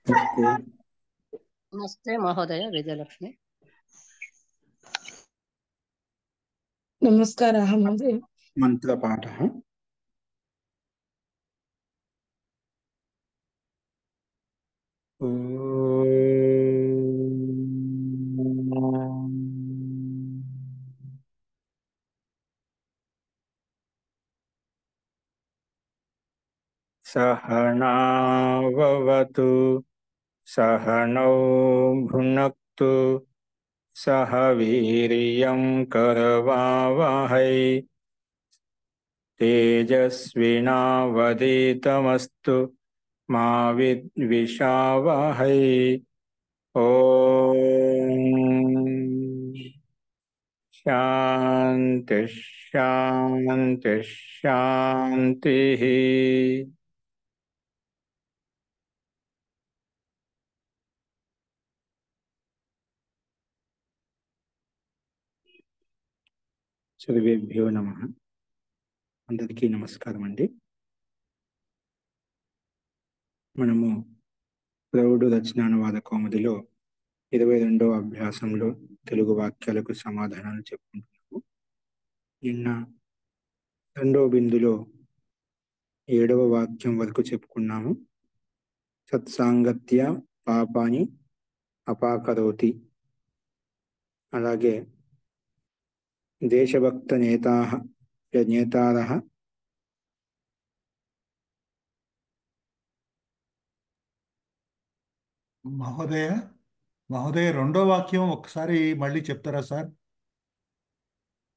नमस्ते। नमस्ते महोदय विजयलक्ष्मी। नमस्कारः महोदय। मन्त्रपाठः। सहनाववतु सहनौ भुनक्तु सह वीर्यं करवावहै तेजस्विनावधीतमस्तु मा विद्विषावहै। ओम शांति शांति शांति। सर्वेभ्यो नमः। అందరికీ నమస్కారం అండి. మనము ప్రౌఢ రచనానువాద కౌముదిలో 22వ అభ్యాసంలో తెలుగు వాక్యాలకు సమాధానాలు చెప్పుకుంటున్నాము. నిన్న రెండవ బిందులో 7వ వాక్యం వరకు చెప్పుకున్నాము. సత్సాంగత్య పాపాని అపాకరోతి. అలాగే దేశభక్త నేతారః మహోదయ రెండో వాక్యం ఒకసారి మళ్ళీ చెప్తారా సార్?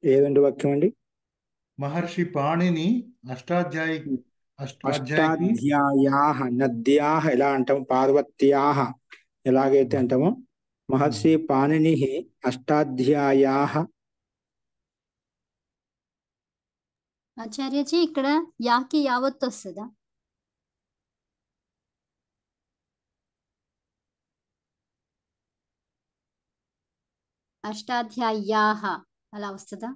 ఏ రెండు వాక్యం అండి? మహర్షి పాణిని అష్టాధ్యాయాః నద్యాః ఎలా అంటాము? పార్వత్యాః ఎలాగైతే అంటామో మహర్షి పాణిని అష్టాధ్యాయాః. ఆచార్యజీ ఇక్కడ యాకి యావత్ వస్తుందా? అష్టాధ్యాయాః అలా వస్తుందా?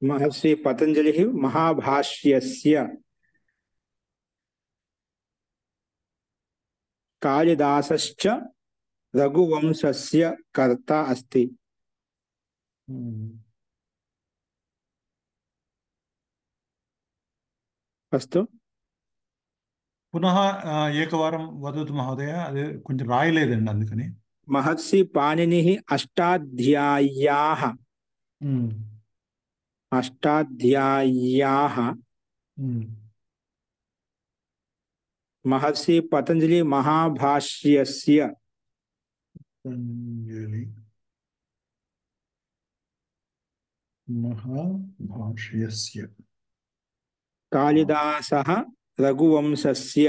మహర్షి పతంజలి మహాభాష్యస్య కాళిదాసశ్చ రఘువంశస్య కర్త అస్తి. అస్తు. పునః ఏకవారం వదతు మహోదయ, అదే కొంచెం రాయలేదండి అందుకని. మహర్షి పాణిని అష్టాధ్యాయాః అష్టాధ్యాయాః మహర్షి పతంజలి మహాభాష్యస్య కాళిదాసః రఘువంశస్య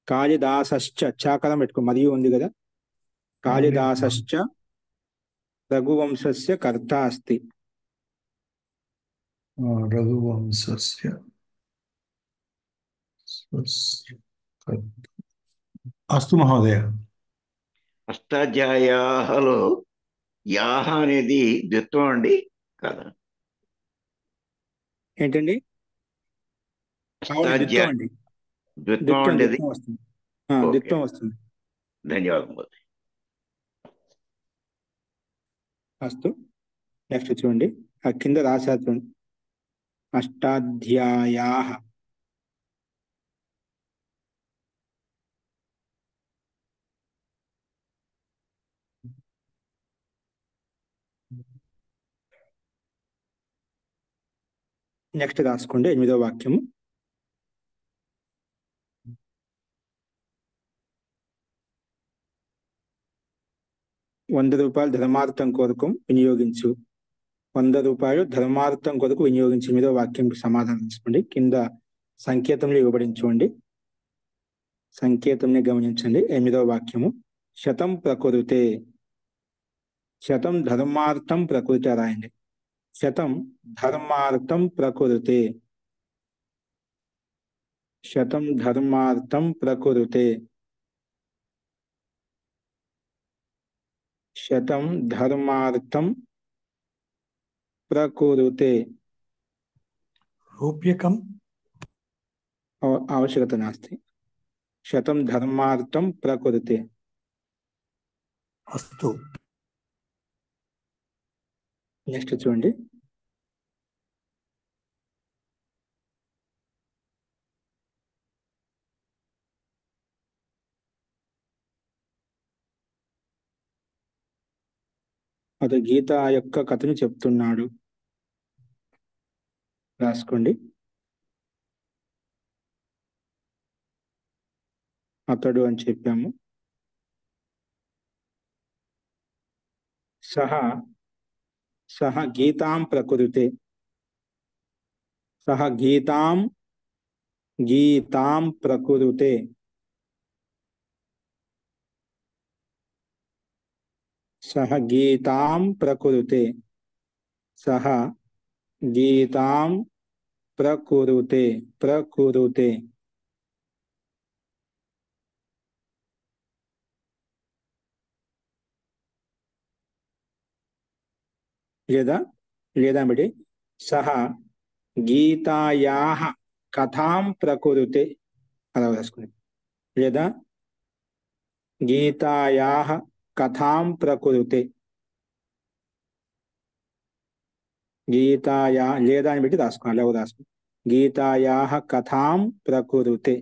కాళిదాసశ్చ చాకలం పెట్టుకో, మరియు ఉంది కదా. కాళిదాసశ్చ రఘువంశస్య కర్త అస్తి. రఘువంశస్య అస్తు మహోదయ. అష్టాధ్యాయాలలో యాహ అనేది ద్విత్వం అండి కదా? ఏంటండి? ద్విత్వం అండి. ద్విత్వం అండి, అది వస్తుంది. ద్విత్వం వస్తుంది. ధన్యవాదం. అస్తు. నెక్స్ట్ చూడండి, ఆ కింద రాశారు చూడండి, అష్టాధ్యాయాః. నెక్స్ట్ రాసుకోండి 8వ వాక్యము. ₹100 ధర్మార్థం కొరకు వినియోగించు. ₹100 ధర్మార్థం కొరకు వినియోగించు. 8వ వాక్యంకి సమాధానం తీసుకోండి. కింద సంకేతంలో ఇవ్వబడింది చూడండి, సంకేతంని గమనించండి. 8వ వాక్యము శతం ప్రకృతే. శతం ధర్మార్థం ప్రకృతి రాయండి. శతం ధర్మార్థం ప్రకృతే. శతం ధర్మార్థం ప్రకృతే. శతం ధర్మార్థం ప్రకృతే. రూప్యకం आवश्यकता नास्ति। शतं धर्मार्थं प्रकुरुते। अस्तु। నెక్స్ట్ చూడండి. అతడు గీత యొక్క కథను చెప్తున్నాడు. రాసుకోండి. అతడు అని చెప్పాము. సహ గీతాం ప్రకురుతే. సహ గీతాం ప్రకురుతే. సహ గీతాం ప్రకురుతే. సహ గీతాం ప్రకురుతే. ప్రకురుతే. లేదా బట్టి సహ గీతాయాః కథాం ప్రకురుతే అలా రాసుకోండి. లేదా గీతాయాః కథాం ప్రకురుతే. లేదా అని బట్టి రాసుకోండి. అలా రాసుకోండి. గీతాయాః కథాం ప్రకురుతే.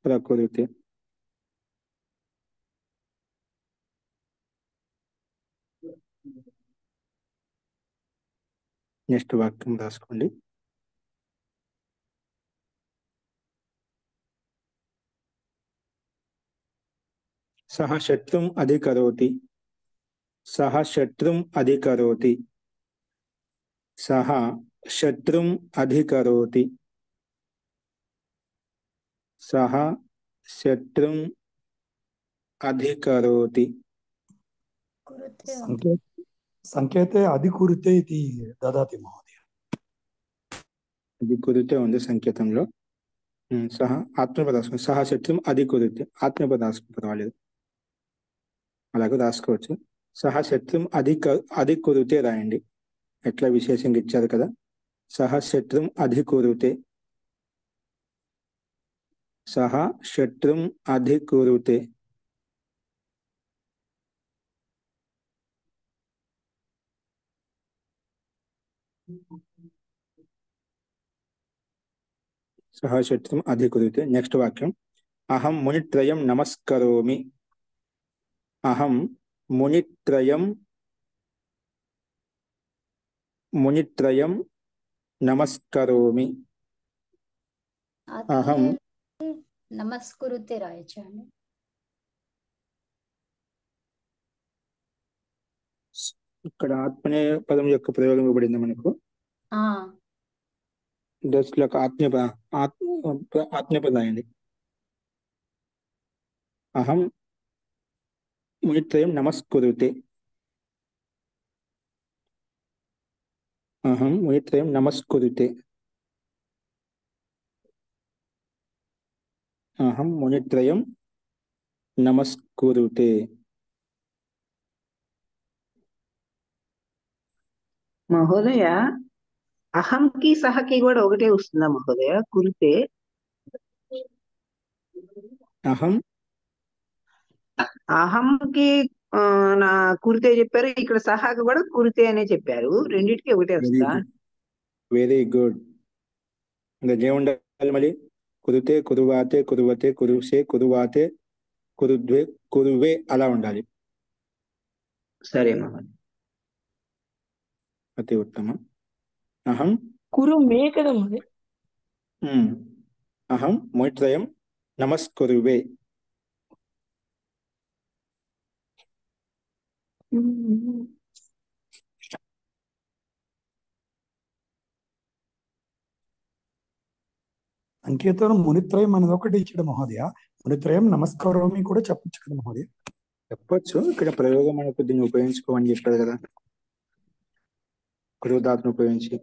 ప్రకురుతే. నెక్స్ట్ వాక్యం రాసుకోండి. సహ శత్రుం అధికరోతి. సహ శత్రుం అధికరోతి. సహ శత్రుం అధికరోతి. సహ శత్రుం అధికరోతి. సంకేతే అధికురుతే ఇది దదాతి మహోదయ. అధికురుతే ఉంది సంకేతంలో. సహ ఆత్మపదాస్కం. సహ శత్రుం అధికురుతే. ఆత్మపదాస్కం పర్వాలేదు, అలాగే రాసుకోవచ్చు. సహ శత్రుం అధికురుతే రాయండి. ఎట్లా విశేషంగా ఇచ్చారు కదా. సహ శత్రుం అధికురుతే. సహ శత్రుం అధికురుతే. సహ శత్రుం అధికురుతే. నెక్స్ట్ వాక్యం. అహం మునిత్రయం నమస్కరోమి. అహం మునిత్రయం నమస్కరోమి. అహం నమస్కురుతే రాయొచ్చండి. ఇక్కడ ఆత్మనే పదం యొక్క ప్రయోగం ఇవ్వబడింది మనకు. దశలో ఆత్మీయపదం అయింది. అహం మునిత్రయం నమస్కురుతే. అహం మునిత్రయం నమస్కురుతే. అహం మునిత్రయం నమస్కురుతే. మహోదయ, అహంకి సహకి కూడా ఒకటే వస్తుందా మహోదయ? కురితే అహంకి నా కురితే చెప్పారు, ఇక్కడ సహాకి కూడా కురితే అనే చెప్పారు. రెండింటికి ఒకటే వస్తుందా? Very good. ఇంకా ఏముండాలి మళ్ళీ? కురుతే, కురువాతే, కురువతే, కురుసే, కురువాతే, కురుద్వే, కురువే అలా ఉండాలి. సరే మహోదయ. అతి ఉత్తమం. అహం కురు మే కదా. అహం మునిత్రయం నమస్కురువే. సంకేతం మునిత్రయం అనేది ఒకటి ఇచ్చాడు మహోదయ. మునిత్రయం నమస్కారం కూడా చెప్పొచ్చు కదా మహోదయ? చెప్పొచ్చు. ఇక్కడ ప్రయోగం మనకు దీన్ని ఉపయోగించుకోమని చెప్పారు కదా, గురుదాత్ను ఉపయోగించి.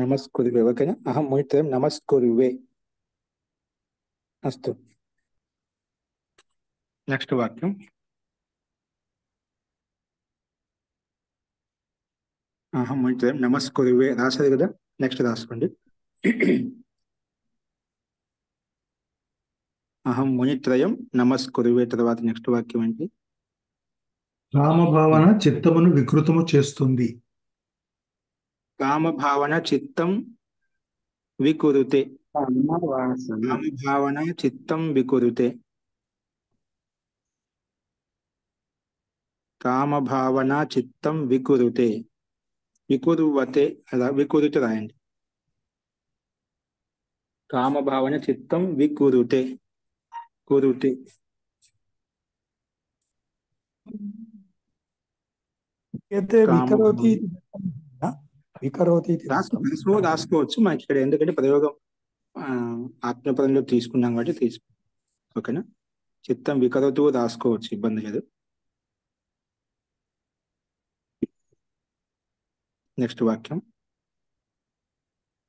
నమస్కురువే. ఓకేనా? అహం మునిత్రయం నమస్కురువే. అస్తు. నెక్స్ట్ వాక్యం. అహం మునిత్రయం నమస్కురువే రాశారు కదా, నెక్స్ట్ రాసుకోండి. అహం మునిత్రయం నమస్కురువే తర్వాత నెక్స్ట్ వాక్యం ఏంటి? కామభావన చిత్తమును వికృతము చేస్తుంది. కామభావన చిత్తం వికురుతే. కామవాసన. కామభావన చిత్తం వికురుతే. కామభావన చిత్తం వికురుతే. వికురువతే అలా వికురుతే రాయండి. కామభావన చిత్తం వికురుతే. కురుతే. అయితే వికరోతి ఇది వికరోతి ఇది దత్తం. రాసుకోవచ్చు మనకి ఇక్కడ, ఎందుకంటే ప్రయోగం ఆత్మపదంలో తీసుకున్నాం కాబట్టి తీసుకు. ఓకేనా, చిత్తం వికరతూ రాసుకోవచ్చు, ఇబ్బంది లేదు. నెక్స్ట్ వాక్యం.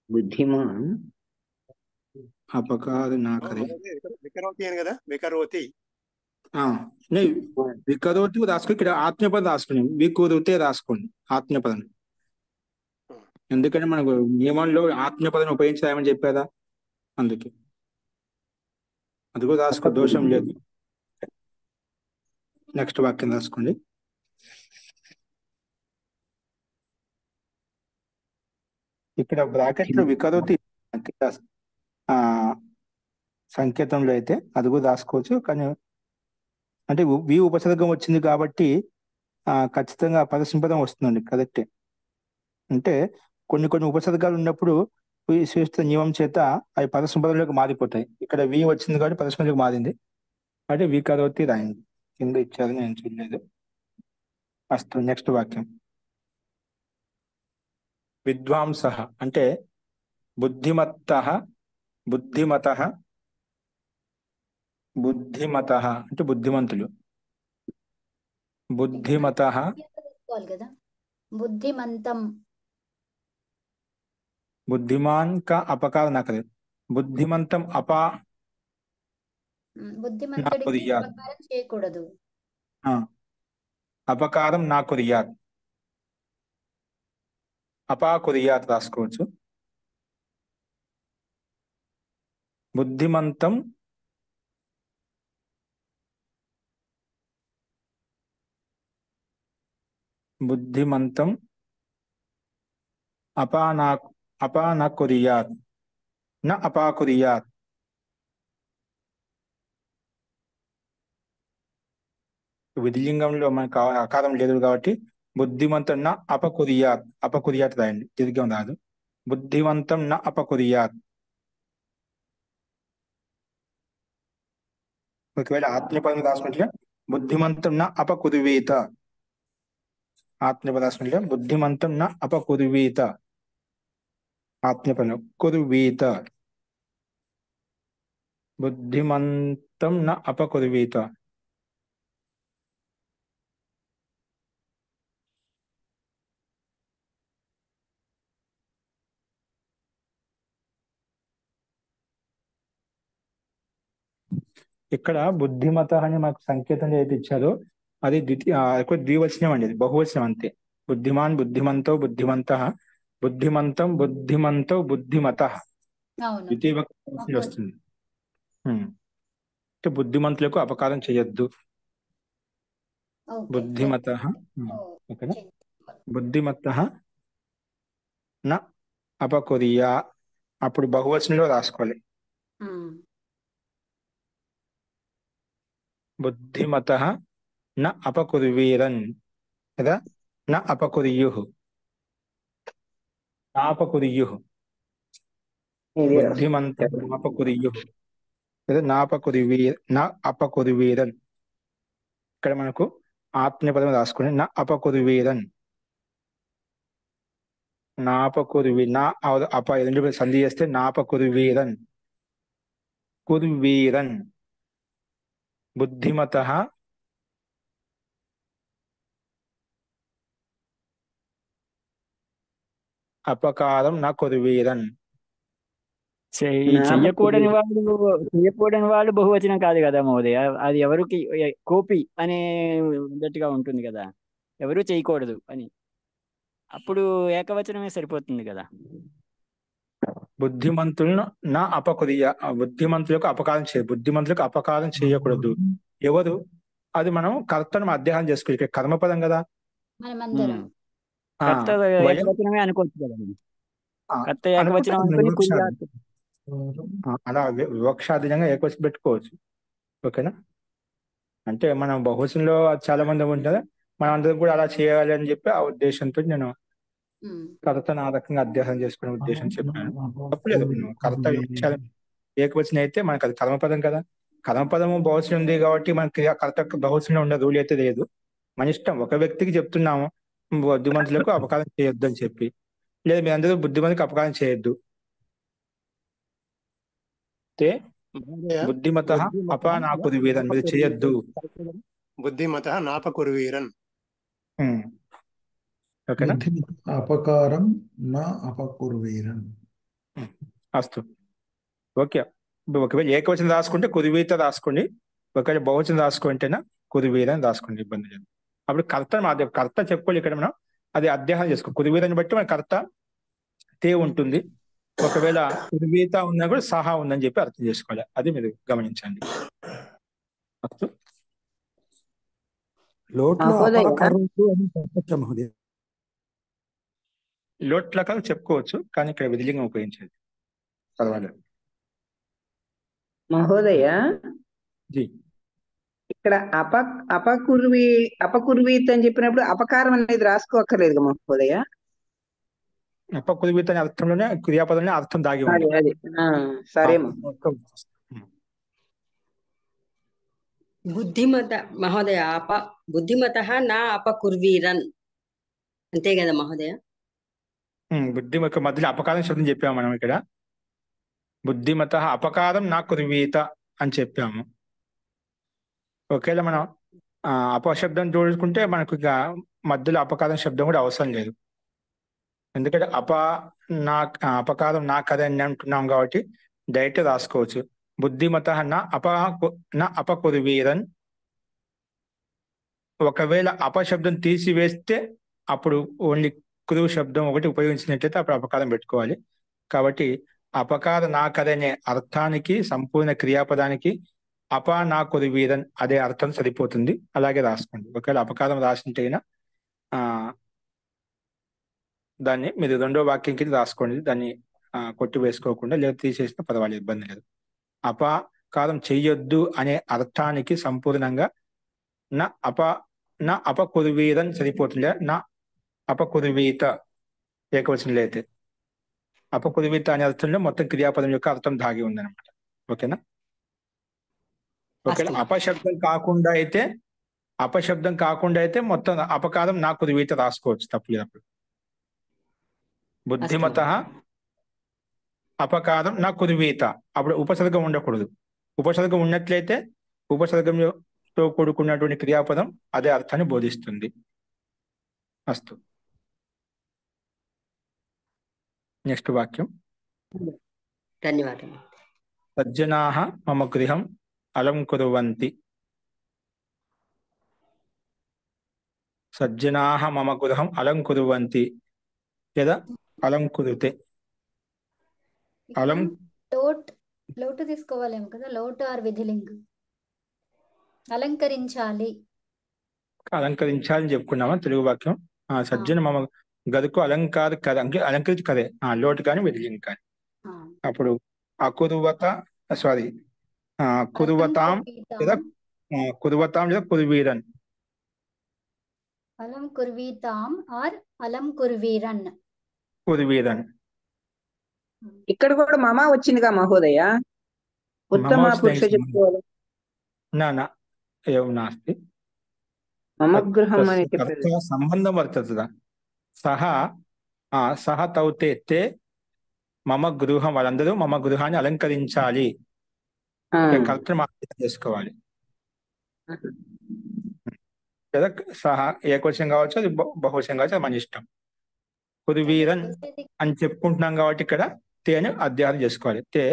బుద్ధిమాన్ అపకార నా కరే. వికరోతి అని కదా, వికరోతి. వికరోతి రాసుకో, ఇక్కడ ఆత్మపదం రాసుకోండి, వికురుతే రాసుకోండి ఆత్మపదం. ఎందుకంటే మనకు నియమంలో ఆత్మపదం ఉపయోగించామని చెప్పారా, అందుకే అది కూడా రాసుకో, దోషం లేదు. నెక్స్ట్ వాక్యం రాసుకోండి. ఇక్కడ బ్రాకెట్ లో వికరోతి సంకేతంలో అయితే అది కూడా రాసుకోవచ్చు, కానీ అంటే వి ఉపసర్గం వచ్చింది కాబట్టి ఖచ్చితంగా పదసింపదం వస్తుందండి, కరెక్టే. అంటే కొన్ని కొన్ని ఉపసర్గాలు ఉన్నప్పుడు విశిష్ట నియమం చేత అవి పదసింపదంలోకి మారిపోతాయి. ఇక్కడ వి వచ్చింది కాబట్టి పదసింపదలోకి మారింది, అంటే వికరోతి రాయండి. కింద ఇచ్చారు, నేను చూడలేదు. అస్తు. నెక్స్ట్ వాక్యం. విద్వాంస అంటే బుద్ధిమత్త. బుద్ధిమత. బుద్ధిమత అంటే బుద్ధిమంతులు. బుద్ధిమత. తీసుకోవాలి కదా, బుద్ధిమంతం. బుద్ధిమాన్ కా అపకార నా కరే. బుద్ధిమంతం అపా బుద్ధిమంతుడికి కొరియాద్. అపకారం చేయకూడదు. అపకారం నా కొరియాద్. అపా కొరియాద్ రాసుకోవచ్చు. బుద్ధిమంతం బుద్ధిమంతం అపా నా కొరియాద్. నా అపా కొరియాద్. విధిలింగంలో మనకు ఆకారం లేదు కాబట్టి బుద్ధిమంతం నా అపకురియాత్. అపకురియాత్ రాయండి, తిరిగి రాదు. బుద్ధిమంతం నా అపకురియాత్. ఒకవేళ ఆత్మపదం రాసుకుంటే బుద్ధిమంతం నా అపకురువేత. ఆత్మపదం రాసుకుంటే బుద్ధిమంతం నా అపకురువేత. ఆత్మపదం కురువేత. బుద్ధిమంతం నా అపకురువేత. ఇక్కడ బుద్ధిమత అని మనకు సంకేతం ఏదైతే ఇచ్చారో అది ద్వివచనం అండి, అది బహువచనం అంతే. బుద్ధిమాన్ బుద్ధిమంతో బుద్ధిమంత. బుద్ధిమంతం బుద్ధిమంతో బుద్ధిమత. అవును, ద్వితీయ విభక్తి వస్తుంది. అంటే బుద్ధిమంతులకు అపకారం చేయొద్దు. ఓకే. బుద్ధిమత. ఓకేనా, బుద్ధిమత నా అపకురియా. అప్పుడు బహువచనంలో రాసుకోవాలి. బుద్ధిమత న అపకుర్వీరన్ కదా, న అపకుర్యుః. నాపకుర్యుః. బుద్ధిమంతం నాపకుర్యుః కదా, నా అపకుర్వీరన్. ఇక్కడ మనకు ఆత్మీయపదం రాసుకుని నా అపకుర్వీరన్. నాపకుర్వి నా అప రెండు సంధి చేస్తే నాపకుర్వీరన్. కుర్వీరన్. బుద్ధిమత అపకారం నా కుర్వీరన్. చెయ్యకూడని వాళ్ళు బహువచనం కాదు కదా మహోదయ. అది ఎవరికి కోపి అనే గట్టిగా ఉంటుంది కదా, ఎవరు చేయకూడదు అని. అప్పుడు ఏకవచనమే సరిపోతుంది కదా. బుద్ధిమంతులను నా అపకురియ, బుద్ధిమంతులకు అపకారం బుద్ధిమంతులకు అపకారం చేయకూడదు. ఎవరు? అది మనం కర్తను అధ్యయనం చేసుకోవాలి. ఇక్కడ కర్మపదం కదా. మనమందరం కర్త ఏకవచనమే అనుకోవచ్చు కదా. కర్త ఏకవచనం అనుకుని అలా వివక్షాధీనంగా ఏకవచనం పెట్టుకోవచ్చు. ఓకేనా? అంటే మనం బహువచనంలో చాలా మంది ఉంటారు, మనం అందరం కూడా అలా చేయాలి అని చెప్పి ఆ ఉద్దేశంతో నేను కర్తను ఆ రకంగా అధ్యయనం చేసుకునే ఉద్దేశం చెప్పాను. తప్పులేదు. కర్త ఏకవచనం అయితే మనకు అది కర్మపదం కదా. కర్మపదము బహువచనం ఉంది కాబట్టి మనకి కర్త బహువచనం ఉన్న రూల్ అయితే లేదు. మన ఇష్టం. ఒక వ్యక్తికి చెప్తున్నాము బుద్ధిమంతులకు అపకారం చేయొద్దు అని చెప్పి, లేదు మీ అందరూ బుద్ధిమంతులకు అపకారం చేయొద్దు. బుద్ధిమతః అపనాకుర్వీరన్, మీరు చేయొద్దు. బుద్ధిమతః నాపకుర్వీరన్. ఓకేనా? అపకారం నా అపకుర్వీరన్. అస్తు. ఓకే. ఒకవేళ ఏకవచనం రాసుకుంటే కురువీత రాసుకోండి, ఒకవేళ బహువచనం రాసుకుంటేనా కురువీరని రాసుకోండి, ఇబ్బంది లేదు. అప్పుడు కర్త చెప్పుకోవాలి ఇక్కడ మనం, అది అధ్యయనం చేసుకో. కురువీరని బట్టి మన కర్త తే ఉంటుంది. ఒకవేళ కురువీత ఉన్నా కూడా సహా ఉందని చెప్పి అర్థం చేసుకోవాలి. అది మీరు గమనించండి. అస్తు. లోట్లో అపకారము అని చెప్పచ్చా మహోదయ? లోట్లకాలు చెప్పుకోవచ్చు, కానీ ఇక్కడ విధిలింగం ఉపయోగించేది పర్వాలేదు. మహోదయ, జీ ఇక్కడ అపకుర్వీత్ అని చెప్పినప్పుడు అపకారం అనేది రాసుకోక్కర్లేదు మహోదయ. అపకుర్వీత అనే అర్థంలోనే క్రియాపదంలో అర్థం దాగి ఉంది. సరే మహోదయ. బుద్ధిమతః నా అపకుర్వీరన్, అంతే కదా మహోదయ? బుద్ధిమత మధ్యలో అపకారం శబ్దం చెప్పాము మనం ఇక్కడ. బుద్ధిమతః అపకారం నా కుర్వీత అని చెప్పాము. ఒకవేళ మనం అపశబ్దం జోడుకుంటే మనకు ఇక మధ్యలో అపకారం శబ్దం కూడా అవసరం లేదు. ఎందుకంటే అపకారం నా కథ అని అంటున్నాం కాబట్టి డైరెక్ట్ రాసుకోవచ్చు. బుద్ధిమతః నా అపకుర్వీరన్. ఒకవేళ అపశబ్దం తీసివేస్తే అప్పుడు ఓన్లీ కురువు శబ్దం ఒకటి ఉపయోగించినట్లయితే అప్పుడు అపకారం పెట్టుకోవాలి. కాబట్టి అపకార నాకదనే అర్థానికి సంపూర్ణ క్రియాపదానికి నా కురువీరన్ అదే అర్థం సరిపోతుంది. అలాగే రాసుకోండి. ఒకవేళ అపకారం రాసింటైనా దాన్ని మీరు రెండో వాక్యం కింద రాసుకోండి. దాన్ని కొట్టి వేసుకోకుండా లేదా తీసేసినా పర్వాలేదు, ఇబ్బంది లేదు. అపకారం చెయ్యొద్దు అనే అర్థానికి సంపూర్ణంగా నా అపకుర్వీరన్ సరిపోతుంది. నా అపకుర్వీత ఏకవచనంలో అయితే అపకుర్వీత అనే అర్థంలో మొత్తం క్రియాపదం యొక్క అర్థం దాగి ఉందన్నమాట. ఓకేనా? ఒకవేళ అపశబ్దం కాకుండా అయితే మొత్తం అపకారం నా కుర్వీత రాసుకోవచ్చు, తప్పలేదు. అప్పుడు బుద్ధిమతః అపకారం నా కుర్వీత, అప్పుడు ఉపసర్గం ఉండకూడదు. ఉపసర్గం ఉన్నట్లయితే ఉపసర్గంతో కూడుకున్నటువంటి క్రియాపదం అదే అర్థాన్ని బోధిస్తుంది. అస్తు. నెక్స్ట్ వాక్యం. ధన్యవాదాలు. సజ్జనాః మమ గృహం అలంకుర్వంతి. సజ్జనాః మమ గృహం అలంకుర్వంతి లేదా అలంకురుతే. లోటు తీసుకోవాలేమో కదా, లోటు ఆర్ విధిలింగ్. అలంకరించాలి అని చెప్పుకున్నామా తెలుగు వాక్యం. సజ్జన మమ గదుకు అలంకరించి కదే లోటు కానీ విధిలింగ్ కానీ. అప్పుడు కురువతాం లేదా కుర్వీరన్. అలం కుర్వీతాం ఆర్ అలం కుర్వీరన్. ఇక్కడ కూడా మమ వచ్చిందిగా మహోదయ. ఉత్తమ పురుష చెప్పుకోవాలి. ఏం నాస్తి. మమ గృహం అని చెప్పారు. సంబంధం వర్తతే. సహ తౌ తే మమ గృహం, వాళ్ళందరూ మమ గృహాన్ని అలంకరించాలి. కర్తను అర్థం చేసుకోవాలి. లేదా సహా ఏకవచనం కావచ్చు, అది బహువచనం కావచ్చు, అది మన ఇష్టం. కుర్వీరన్ అని చెప్పుకుంటున్నాం కాబట్టి ఇక్కడ తే అని అధ్యాయం చేసుకోవాలి. తే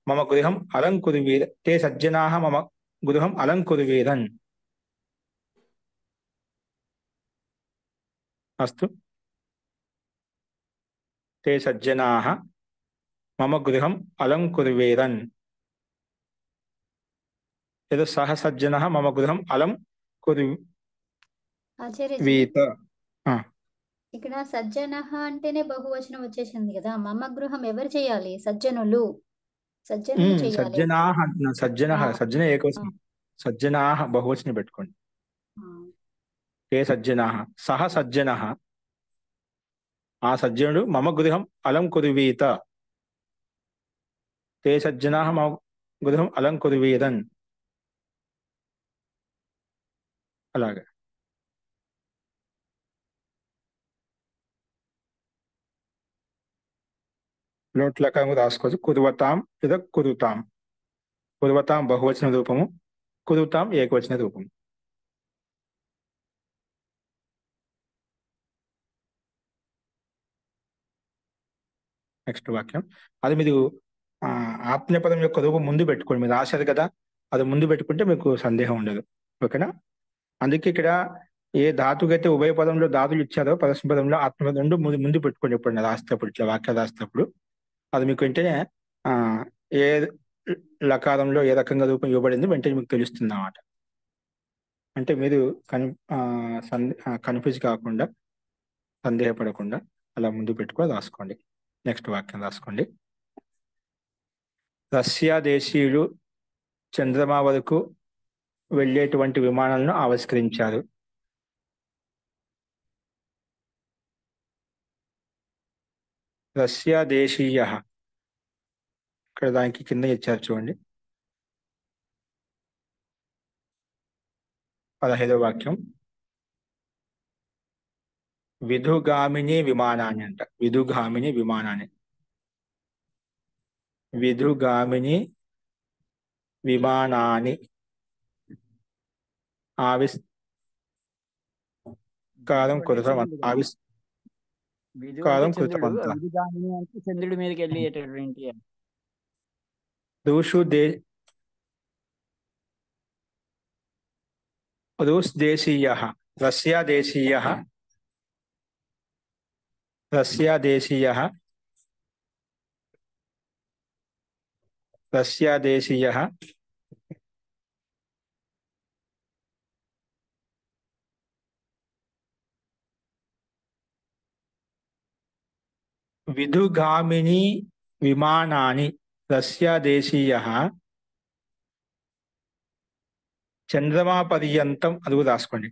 మమ గృహం అలంకురువీర తే సజ్జనాః మమ గృహం అలంకురువీరన్. అస్తు. తే సజ్జనాః మమ గృహం అలంకురువీరన్. ఏదో సహ సజ్జనః మమ గృహం అలం ఆచార్యజీ కురువీత. ఇక్కడ సజ్జన అంటేనే బహువచనం వచ్చేసింది కదా. మమ గృహం ఎవరు చేయాలి? సజ్జనులు. సజ్జనులు చేయాలి. సజ్జనాః అంటున్నా. సజ్జన ఏకవచనం. సజ్జనాః బహువచనం పెట్టుకోండి. ఏ సజ్జనాః సహ సజ్జనః, ఆ సజ్జనుడు మమ గృహం అలం కురువీత. తే సజ్జనాః మమ గృహం అలం కురువీరన్. అలాగే లోట్లకంగా రాసుకోవచ్చు. కురువతాం లేదా కురుతాం. కురువతాం బహువచన రూపము, కురుతాం ఏకవచన రూపము. నెక్స్ట్ వాక్యం. అది మీరు ఆత్మీయపదం యొక్క రూపం ముందు పెట్టుకోండి. మీరు రాశారు కదా, అది ముందు పెట్టుకుంటే మీకు సందేహం ఉండదు. ఓకేనా? అందుకే ఇక్కడ ఏ ధాతుకైతే ఉభయ పదంలో ధాతులు ఇచ్చారో పరస్మ పదంలో ఆత్మపదం రెండు ముందు పెట్టుకోండి. ఎప్పుడైనా రాసేటప్పుడు, ఇట్లా వాక్యాలు రాసేటప్పుడు అది మీకు వెంటనే ఏ లకారంలో ఏ రకంగా రూపం ఇవ్వబడింది వెంటనే మీకు తెలుస్తుంది అన్నమాట. అంటే మీరు కన్ఫ్యూజ్ కాకుండా, సందేహపడకుండా అలా ముందు పెట్టుకొని రాసుకోండి. నెక్స్ట్ వాక్యం రాసుకోండి. రష్యా దేశీయులు చంద్రమా వరకు వెళ్ళేటువంటి విమానాలను ఆవిష్కరించారు. రష్యా దేశీయ, ఇక్కడ దానికి కింద ఇచ్చారు చూడండి. 15వ వాక్యం. విధుగామిని విమానాన్ని అంట. విధుగామిని విమానాన్ని. విధుగామిని విమానాన్ని ఆవిష్కారం కుదరం. ఆవిష్కారం కృతమంత. చంద్రుడి మీదకి వెళ్ళేటటువంటి రూస్ దేశీయ, రష్యా దేశీయ, రష్యా దేశీయ, రష్యా దేశీయ విధుగామిని విమానాని రష్యా దేశీయ చంద్రమా పర్యంతం, అది కూడా రాసుకోండి.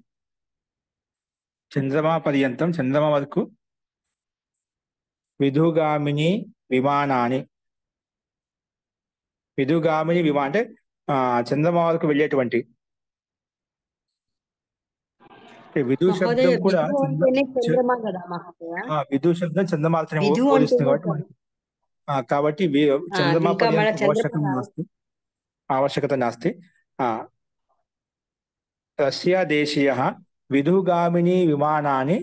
చంద్రమా పర్యంతం, చంద్రమా వరకు విధుగామిని విమానాని. విధుగామిని విమానం అంటే చంద్రమా వరకు వెళ్ళేటువంటి. విధు శబ్దం కూడా విధు శబ్దం చంద్రమాతని పోలిస్తుంది కాబట్టి చంద్రమా పర్యంతం ఆవశ్యకత నాస్తి. రష్యా దేశీయ విధుగామిని విమానాన్ని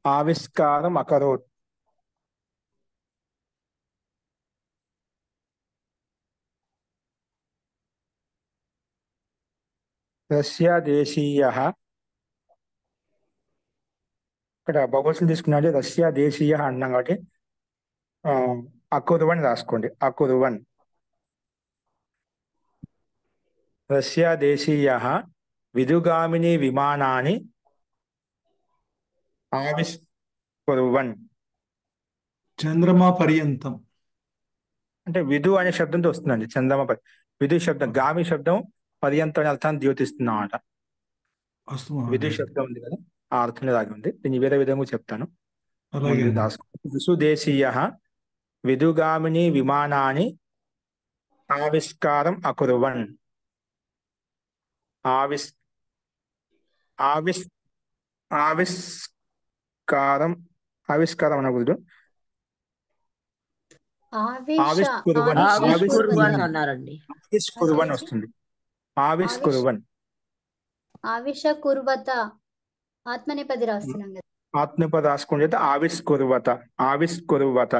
ఆవిష్కారం అకరోత్. రష్యా దేశీయ, ఇక్కడ బహువచనం తీసుకున్నాడు. రష్యా దేశీయ అన్నాం కాబట్టి అకురువన్ రాసుకోండి. అకురువన్. రష్యా దేశీయ విధుగామిని విమానాన్ని ఆవిష్కురువన్. చంద్రమా పర్యంతం అంటే విధు అనే శబ్దంతో వస్తుందండి. చంద్రమా విధు శబ్దం, గామి శబ్దం పర్యంతం అనే అర్థాన్ని ద్యోతిస్తుందన్నమాట. విధు శబ్దం ఉంది కదా, ఆ అర్థం దాగి ఉంది. దీన్ని వేరే విధంగా చెప్తాను. దేశీయ విధుగామిని విమానాన్ని ఆవిష్కారం అకురువన్. ఆవిష్కారం అనకూడదు. ఆవిష్కురువన్ వస్తుంది. ఆవిష్కురువన్. ఆవిషకుర్వత ఆత్మనేపది రాస్తున్నాం కదా. ఆత్మపద రాసుకుంటే ఆవిష్కుర్వత. ఆవిష్కుర్వత.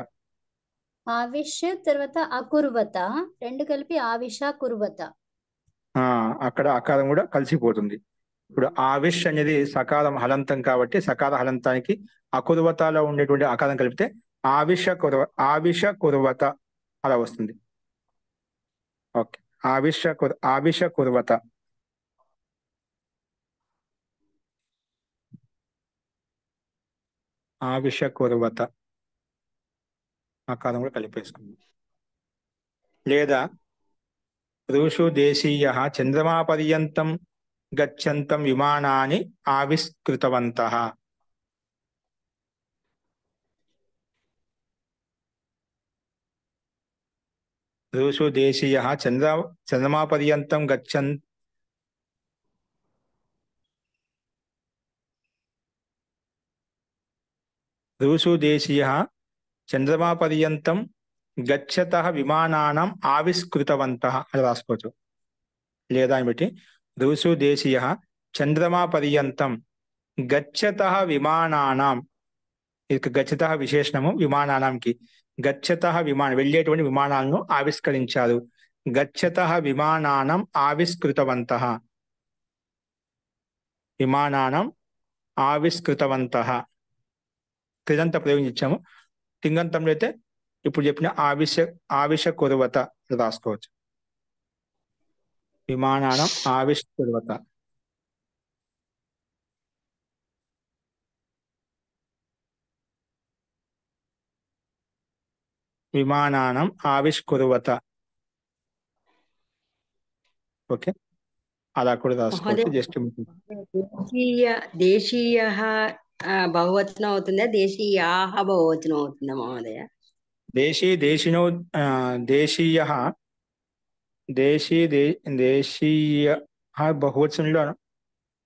ఆవిష్ తర్వాత అకుర్వత, రెండు కలిపి ఆవిష కుర్వత. అక్కడ అకారం కూడా కలిసిపోతుంది. ఇప్పుడు ఆవిష్ అనేది సకారం హలంతం కాబట్టి సకార హలంతానికి అకుర్వతలో ఉండేటువంటి అకారం కలిపితే ఆవిష కుర్వత అలా వస్తుంది. ఓకే. ఆవిష కుర్వత. ఆవిష కుర్వత అకారం కూడా కలిపేసుకుంది. లేదా ఋషు దేశీయ చంద్రమా పర్యంతం గచ్చంతం విమానాన్ని ఆవిష్కృతవంతః. ఋషు దేశీయ చంద్రమా పర్యంతం ఋషు దేశీయ చంద్రమా పర్యంతం గచ్చతః విమానానం ఆవిష్కృతవంతః అని రాసుకోవచ్చు. లేదా అని బట్టి ఋషు దేశీయ చంద్రమా పర్యంతం గచ్చతః విమానానాం, ఇక గచ్చతః విశేషణము విమానానాంకి. గచ్చతః వెళ్ళేటువంటి విమానాలను ఆవిష్కరించారు. గచ్చతః విమానానం ఆవిష్కృతవంతః. విమానానం ఆవిష్కృతవంతః. క్రిదంత ప్రయోగించాము. తింగంతంలో అయితే ఇప్పుడు చెప్పిన ఆవిష కుర్వత రాసుకోవచ్చు. విమానానం ఆవిష్కుర్వత. విమానానం ఆవిష్కుర్వత. ఓకే, అలా కూడా రాసుకోవచ్చు. జస్ట్ దేశీయ బహువచనం అవుతుందా, దేశీయాహ బహువచనం అవుతుందా మహోదయ? దేశీయ బహువచనంలో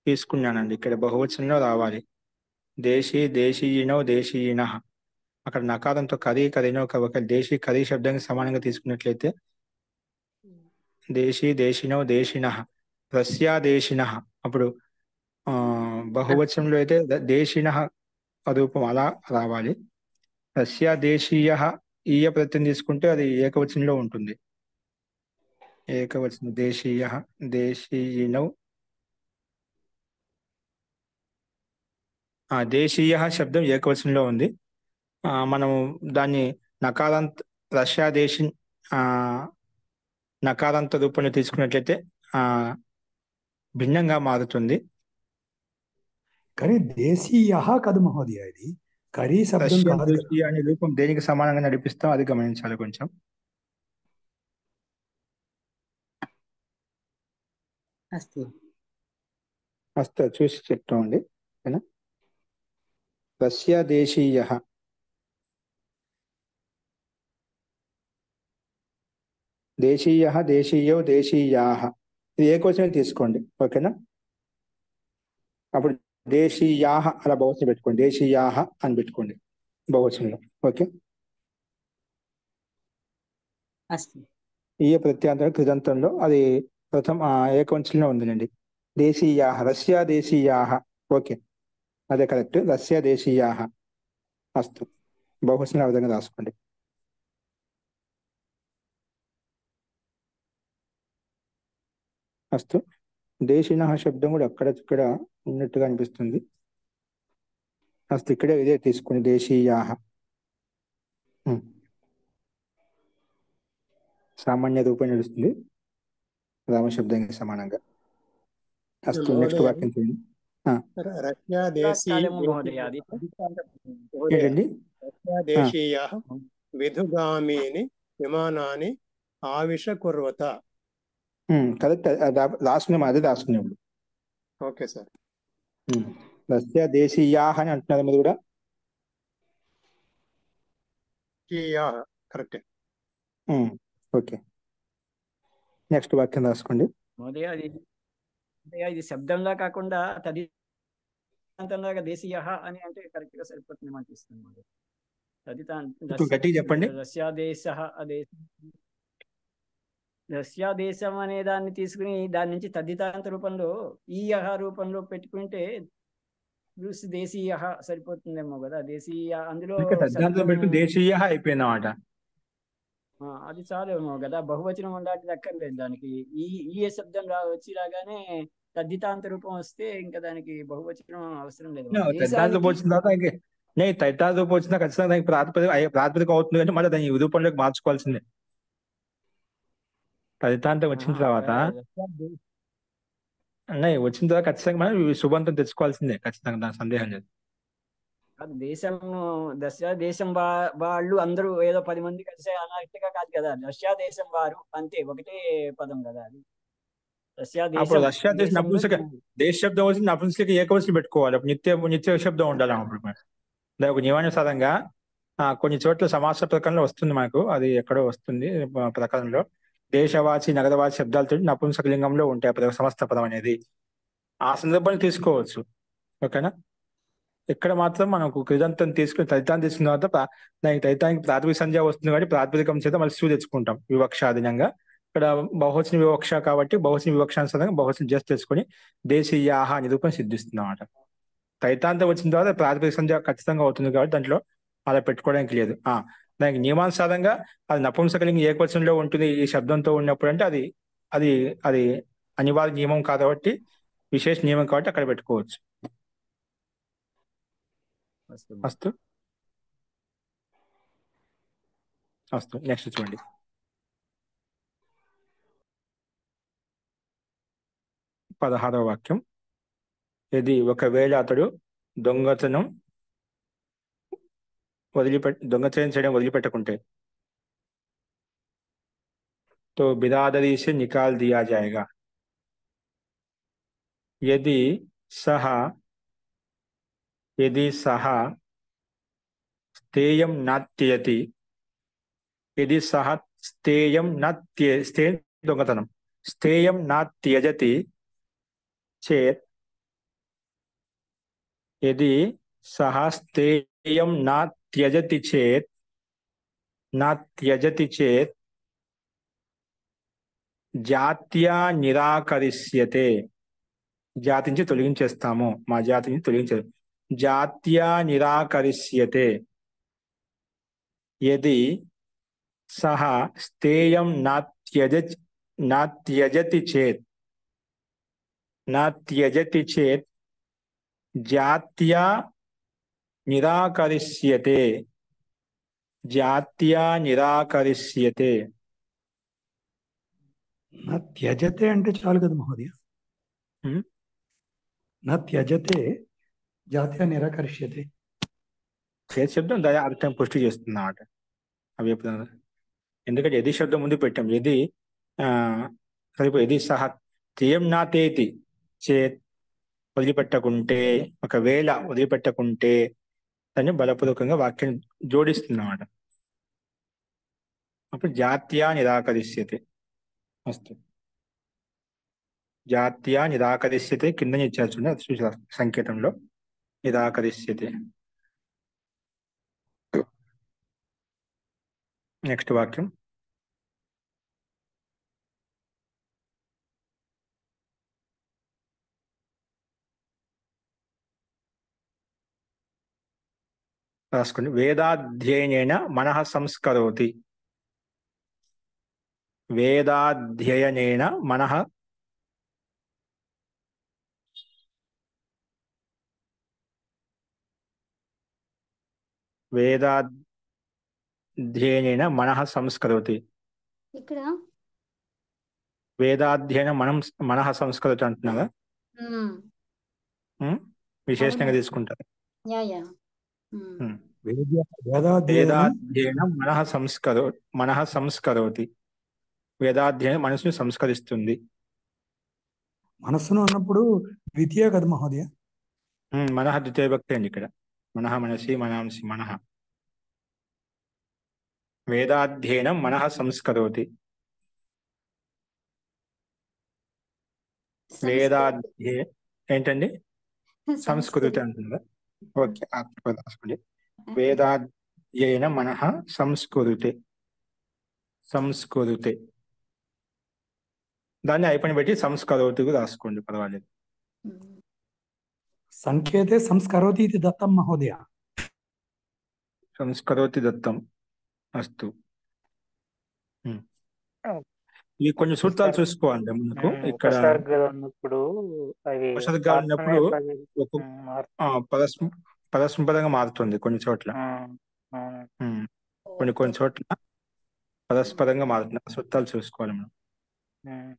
తీసుకున్నానండి. ఇక్కడ బహువచనంలో రావాలి. దేశీయినో దేశీయిన. అక్కడ నకారంతో కరీనో ఒక దేశీ కరీ శబ్దానికి సమానంగా తీసుకున్నట్లయితే దేశినో దేశిన. రష్యా దేశిన. అప్పుడు బహువచనంలో అయితే దేశిన రూపం అలా రావాలి. రష్యా దేశీయ ఈయ ప్రత్యయం తీసుకుంటే అది ఏకవచనంలో ఉంటుంది. ఏకవచనం దేశీయినౌ. దేశీయ శబ్దం ఏకవచనంలో ఉంది. మనం దాన్ని రష్యా దేశీ నకారాంత రూపంలో తీసుకున్నట్లయితే భిన్నంగా మారుతుంది. కానీ దేశీయ కాదు మహోదయ, ఇది కరీ శబ్దం రష్యన్ కాదు కదా. దేశీయ అనే రూపం దేనికి సమానంగా నడిపిస్తాం అది గమనించాలి కొంచెం. చూసి చెప్తామండి. ఓకేనా? రష్యా దేశీయ దేశీయో దేశీయాహ. ఇది ఏకవచనం తీసుకోండి. ఓకేనా? అప్పుడు దేశీయాహ అలా బహువచనం పెట్టుకోండి. దేశీయాహ అని పెట్టుకోండి బహువచనంలో. ఓకే. ఈ ప్రత్యాంతరం కృదంతంలో అది ఏకవచనంలో ఉందండి. దేశీయాహ, రష్యా దేశీయాహ. ఓకే, అదే కరెక్ట్. రష్యా దేశీయాహ. అస్తు. బహువచనం ఆ విధంగా రాసుకోండి. అస్తు. దేశిన శబ్దం కూడా అక్కడ ఉన్నట్టుగా అనిపిస్తుంది. అస్తు. ఇక్కడే ఇదే తీసుకుని దేశీయాహ. సామాన్య రూపం నడుస్తుంది రామశబ్దానికి సమానంగా. అస్తు. నెక్స్ట్ వాక్యం చేయండి. రష్యా దేశీయ మహోదయ అది ఏంటండి? రష్యా దేశీయ విధుగామిని విమానాన్ని ఆవిష కుర్వత. కరెక్ట్. రాసుకునే అది రాసుకునేప్పుడు. Okay sir. రష్యా దేశీయాహ అని అంటున్నారు మీరు కూడా. కరెక్ట్. ఓకే, నెక్స్ట్ వాక్యం రాసుకోండి. మహోదయ ఇది శబ్దంలా కాకుండా తదితాంతంలాగా దేశీయ అని అంటే కరెక్ట్ గా సరిపోతుంది అనిపిస్తుంది. గట్టిగా చెప్పండి. రష్యా దేశం అనే దాన్ని తీసుకుని దాని నుంచి తద్దితాంత రూపంలో ఈయహ రూపంలో పెట్టుకుంటే ప్లస్ దేశీయ సరిపోతుందేమో కదా. దేశీయ అందులో ఇంకా తద్దాంతం శబ్దం పెట్టుకుని దేశీయ అయిపోయింది అన్నమాట. అది చాలేమో కదా. బహువచనం ఉండాలి అక్కర్లేదు దానికి. ఈ శబ్దం వచ్చి రాగానే తద్దితాంత రూపం వస్తే ఇంకా దానికి బహువచనం అవసరం లేదు. తద్దాంతం వచ్చిన తర్వాత ఇంకా తద్దాంతం వచ్చిన ఖచ్చితంగా దానికి ప్రాతిపదిక అవుతుంది అంటే మళ్ళీ దాన్ని రూపంలోకి మార్చుకోవాల్సిందే. తదితాంతం వచ్చిన తర్వాత వచ్చిన తర్వాత ఖచ్చితంగా మనం శుభంతం తెచ్చుకోవాల్సిందే ఖచ్చితంగా, దాని సందేహం లేదు. రష్యా దేశం వాళ్ళు అందరూ ఏదో 10 మంది కలిసి అన్నట్టుగా కాదు కదా. రష్యా దేశం వారు అంతే, ఒకటే పదం కదా అది. రష్యా అప్పుడు దేశం రష్యా దేశం నపుంసక దేశ శబ్దం వచ్చి నపుంసకి ఏకవచనం పెట్టుకోవాలి. అప్పుడు నిత్య శబ్దం ఉండాలి అప్పుడు. దాని ఒక నియమానుసారంగా కొన్ని చోట్ల సమాస ప్రకరణలో వస్తుంది మనకు, అది ఎక్కడో వస్తుంది ప్రకరణలో. దేశవాచి నగరవాచి శబ్దాలతో నపుంసక లింగంలో ఉంటాయి సమస్త పదం అనేది. ఆ సందర్భాన్ని తీసుకోవచ్చు. ఓకేనా. ఇక్కడ మాత్రం మనకు కృదంతం తీసుకుని తదితాన్ని తీసుకున్న తర్వాత దానికి తదితానికి ప్రాథమిక సంధ్య వస్తుంది కాబట్టి ప్రాతిపదికం చేత మళ్ళీ సూ తెచ్చుకుంటాం వివక్షాధీనంగా. ఇక్కడ బహువచన వివక్ష కాబట్టి బహువచన వివక్షానుసారంగా బహువచన జస్ట్ తెచ్చుకొని దేశీయాహ అనే రూపం సిద్ధిస్తుంది అన్నమాట. తదితాంతం వచ్చిన తర్వాత ప్రాతిపదిక సంధ్య ఖచ్చితంగా అవుతుంది కాబట్టి దాంట్లో అలా పెట్టుకోవడానికి లేదు. దానికి నియమానుసారంగా అది నపుంసకలింగం ఏకవచనంలో ఉంటుంది ఈ శబ్దంతో ఉన్నప్పుడు అంటే అది అది అది అనివార్య నియమం కాబట్టి, విశేష నియమం కాబట్టి అక్కడ పెట్టుకోవచ్చు. అస్తు అస్తు. నెక్స్ట్ చూడండి. పదహారవ వాక్యం. ఇది ఒకవేళ అతడు దొంగతనం చేయడం వదిలిపెట్టకుంటే तो बिरादरी से निकाल दिया जाएगा. यदि सह स्थेयं न त्यजति, यदि सह स्थेयं न दొంగతనం स्थेयं न त्यजति चेत्, यदि सह स्थेयं न त्यजति चेत् జాత్యా నిరాకరిష్యతే. జాతి నుంచి తొలగించేస్తాము, మా జాతి నుంచి తొలగించే. జాత్యా నిరాకరిష్యతే. యది సహ స్థేయం నా త్యజతి చేత్ జాత్యా నిరాకరిష్యతే. జాత్యా నిరాకరిష్యతే. నా త్యజతే అంటే చాలు కదా మహోదయ. నా త్యజతే జాత్యా నిరాకరిష్యతే చేతి శబ్దం దయా అర్థం పుష్టి చేస్తుంది అన్నమాట. అవి ఎందుకంటే ఎది శబ్దం ముందు పెట్టాం. ఎది సరిపోయి ఎది సహ త్రియం నాతేతి చేత్ వదిలిపెట్టకుంటే, ఒకవేళ వదిలిపెట్టకుంటే దాన్ని బలపూర్వకంగా వాక్యం జోడిస్తుంది అన్నమాట. అప్పుడు జాత్యా నిరాకరిష్యతే. అస్తు. జాత్యా నిరాకరిష్యతే కింద ఇచ్చారు చూడండి సంకేతంలో నిరాకరిష్యతే. నెక్స్ట్ వాక్యం. రాసుకోండి. వేదాధ్యయనేన మనః సంస్కరోతి. వేదాధ్యయనేన మనః సంస్కరోతి. ఇక్కడ వేదాధ్యయనం మనః సంస్కరోతి అంటున్నారా? విశేషంగా తీసుకుంటారు. వేదాధ్యయనం మనః సంస్కరోతి. వేదాధ్యయనం మనసును సంస్కరిస్తుంది. మనస్సును అన్నప్పుడు ద్వితీయ కదా మహోదయ. మనః ద్వితీయ భక్తి అండి ఇక్కడ. మనః మనసి మనాంసి మనః. వేదాధ్యయనం మనః సంస్కరోతి. ఏంటండి సంస్కృతి అంటుందా? ఓకే, రాసుకోండి. వేదాధ్యయన మనః సంస్కృతి. దాన్ని అయిపోయిన పెట్టి సంస్కరోతికి రాసుకోండి, పర్వాలేదు. సంకేతే సంస్కరోతి ఇది దత్తం మహోదయ. సంస్కరోతి దత్తం. అస్తు. ఈ కొన్ని సూత్రాలు చూసుకోవాలి మనకు ఇక్కడ. ఉపసర్గలు ఉన్నప్పుడు అవి ఉపసర్గాలు ఉన్నప్పుడు ఆత్మనే పరస్పరంగా మారుతుంది కొన్ని చోట్ల. కొన్ని చోట్ల పరస్పరంగా మారుతుంది. సూత్రాలు చూసుకోవాలి మనం.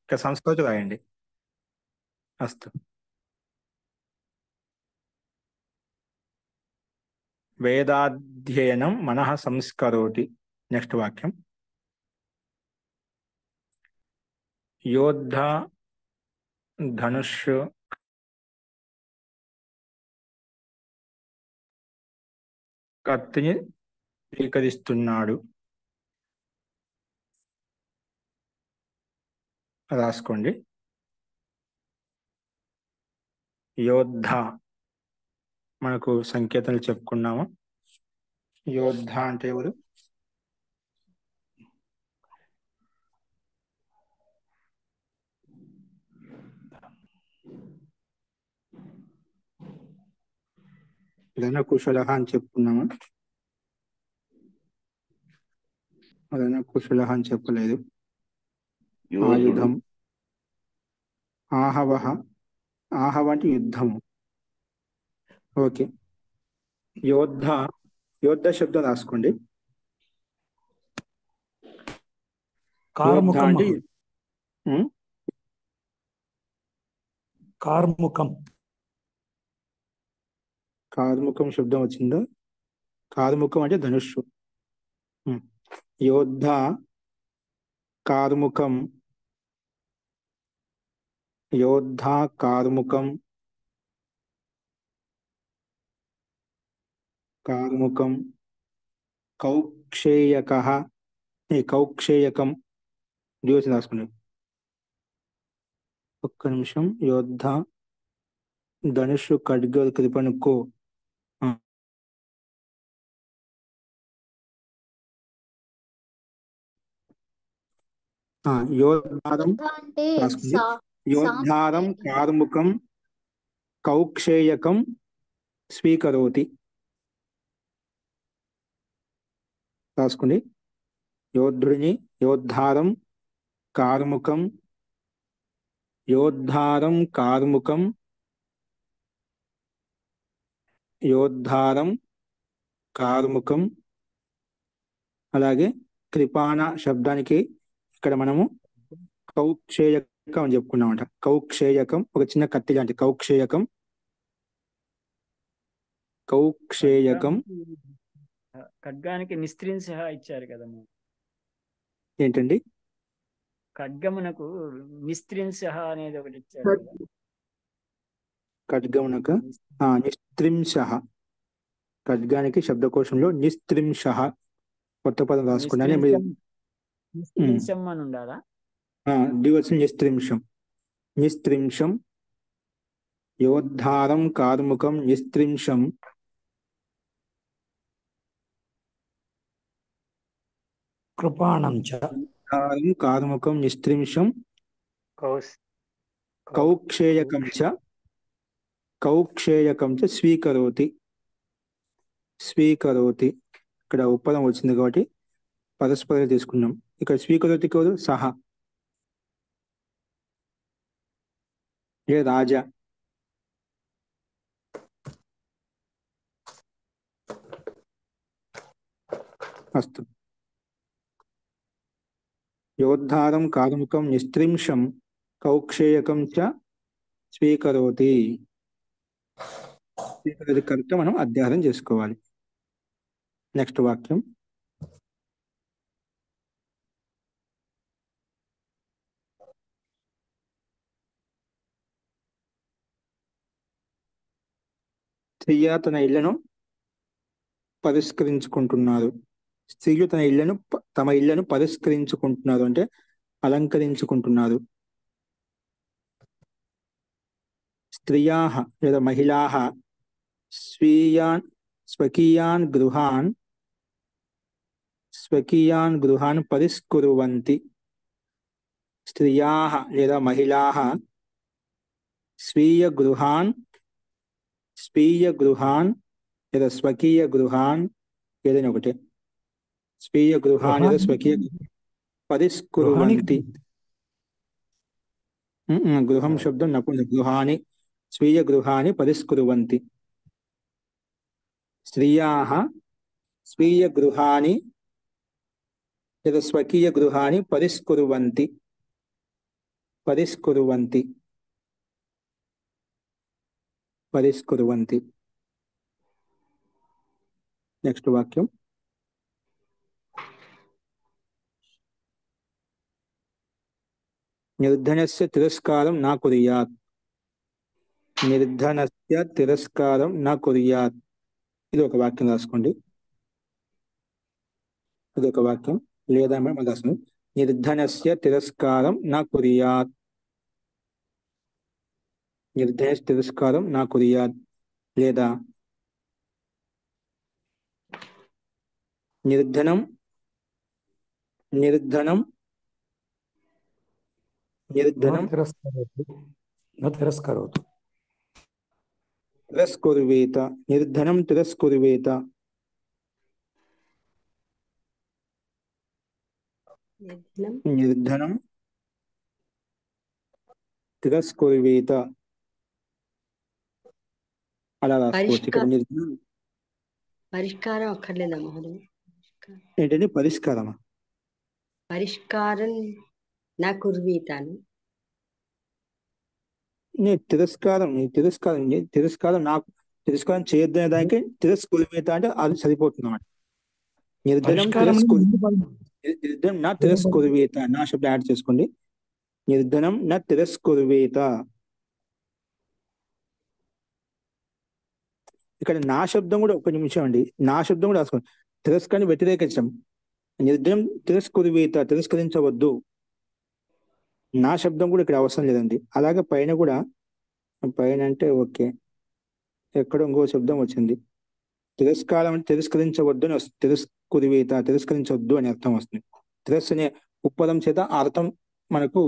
ఇక్కడ సంస్కృతి రాయండి. అస్తు. వేదాధ్యయనం మనః సంస్కరోతి. నెక్స్ట్ వాక్యం. యోద్ధ ధనుష్ కత్తిని స్వీకరిస్తున్నాడు. రాసుకోండి. యోద్ధ మనకు సంకేతాలు చెప్పుకున్నాము. యోద్ధ అంటే ఎవరు? కుశల అని చెప్పుకున్నాము. కుశల అని చెప్పలేదు. ఆయుధం. ఆహవ. ఆహవ అంటే యుద్ధము. ఓకే. యోద్ధ. యోద్ధ శబ్దం రాసుకోండి. కార్ముకం. కార్ముకం. కార్ముకం శబ్దం వచ్చిందా? కార్ముకం అంటే ధనుస్సు. యోద్ధ కార్ముకం. యోద్ధ కార్ముకం. కార్ముకం. కౌక్షేయకః. కౌక్షేయకం దివసం రాసుకున్నాడు. ఒక్క నిమిషం. యోద్ధ ధనుషు ఖడ్గ కృపణుకో. యోద్ధారం రాసుకుంది. యోద్ధారం కార్ముకం కౌక్షేయకం స్వీకరోతి. రాసుకోండి. యోద్ధుడిని యోద్ధారం కార్ముకం. యోద్ధారం కార్ముకం. యోద్ధారం కార్ముకం. అలాగే కృపాణ శబ్దానికి ఇక్కడ మనము కౌక్షేయకం అని చెప్పుకున్నామంట. కౌక్షేయకం ఒక చిన్న కత్తి లాంటి కౌక్షేయకం. కౌక్షేయకం. ఖడ్గానికి నిస్త్రింశ ఇచ్చారు కదా. ఏంటండి? ఖడ్గమునకు నిస్త్రింశ అనేది ఒకటి ఇచ్చారు కదా. ఖడ్గమునకు నిస్త్రింశ. ఖడ్గానికి శబ్దకోశంలో నిస్త్రింశ కొత్త పదం రాసుకున్నానే. నిస్త్రింశం అని ఉండాలా? దివసం నిస్త్రింశం. నిస్త్రింశం. యోద్ధారం కార్ముకం నిస్త్రింశం. కృపాణం చ. కార్ముకం నిస్త్రింశం. కౌక్షేయకం చ. కౌక్షేయకం చ స్వీకరోతి. స్వీకరోతి. ఇక్కడ ఉపపదం వచ్చింది కాబట్టి పరస్పరం తీసుకున్నాం. ఇక్కడ స్వీకరోతికి ఎవరు? సహ. ఏ రాజా. అస్తు. యోద్ధారం కార్ముకం నిస్త్రింశం కౌక్షేయకం చ స్వీకరోతి. స్వీకరోతి కనుక మనం అధ్యయనం చేసుకోవాలి. నెక్స్ట్ వాక్యం. స్త్రీయ తన ఇళ్లను పరిష్కరించుకుంటున్నారు. స్త్రీలు తమ ఇళ్లను పరిష్కరించుకుంటున్నారు అంటే అలంకరించుకుంటున్నారు. స్త్రియాః లేదా మహిళాః స్వకీయాన్ గృహాన్ పరిష్కుర్వంతి. స్త్రియాః లేదా మహిళాః స్వీయ గృహాన్ స్వీయ గృహాన్ లేదా స్వకీయ గృహాన్ ఏదైనా ఒకటి. స్వీయ గృహాన్ లేదా స్వకీయ పరిష్కుర్వంతి. గృహం శబ్దం నపుంసక. గృహాని స్వీయ గృహాని పరిష్కుర్వంతి. స్త్రియాః స్వీయ గృహాని లేదా స్వకీయ గృహాని పరిష్కుర్వంతి. పరిష్కుర్వంతి. పరిష్కుర్వంతి. నెక్స్ట్ వాక్యం. నిర్ధనస్య తిరస్కారం నా కుర్యాత్. నిర్ధనస్య తిరస్కారం నా కుర్యాత్. ఇది ఒక వాక్యం రాసుకోండి. ఇది ఒక వాక్యం. లేదా మనం రాసుకోండి. నిర్ధనస్య తిరస్కారం నా కుర్యాత్. నిర్ధనస్య తిరస్కారం నా కుర్యాత్. లేదా నిర్ధనం నిర్ధనం నిర్ధనం తిరస్కరోతు. తిరస్కుర్వేత. నిర్ధనం తిరస్కుర్వేత. నిర్ధనం తిరస్కుర్వేత. అలా రాసుకోవచ్చు. ఇక్కడ నిర్ధనం పరిష్కారం అక్కర్లేదా మహోదయ? ఏంటంటే పరిష్కారమా? పరిష్కారం నా కుర్వీతాను. తిరస్కారం తిరస్కారం నాకు తిరస్కారం చేయొద్దనే దానికి తిరస్కుర్వేత అంటే అది సరిపోతుంది అన్నమాట. నిర్ధనం నిర్ధనం నా తిరస్కుర్వేత. నా శబ్దం యాడ్ చేసుకోండి. నిర్ధనం నా తిరస్కుర్వేత. ఇక్కడ నా శబ్దం కూడా ఒక నిమిషం అండి. నా శబ్దం కూడా రాసుకోండి. తిరస్కారాన్ని వ్యతిరేకించడం. నిర్ధనం తిరస్కుర్వేత, తిరస్కరించవద్దు. నా శబ్దం కూడా ఇక్కడ అవసరం లేదండి. అలాగే పైన కూడా, పైన అంటే ఓకే, ఎక్కడో ఇంకో శబ్దం వచ్చింది. తిరస్కారం అంటే తిరస్కరించవద్దు అని వస్తుంది. తిరస్కుర్వేత తిరస్కరించవద్దు అని అర్థం వస్తుంది. తిరస్ అనే ఉపపదం చేత అర్థం మనకు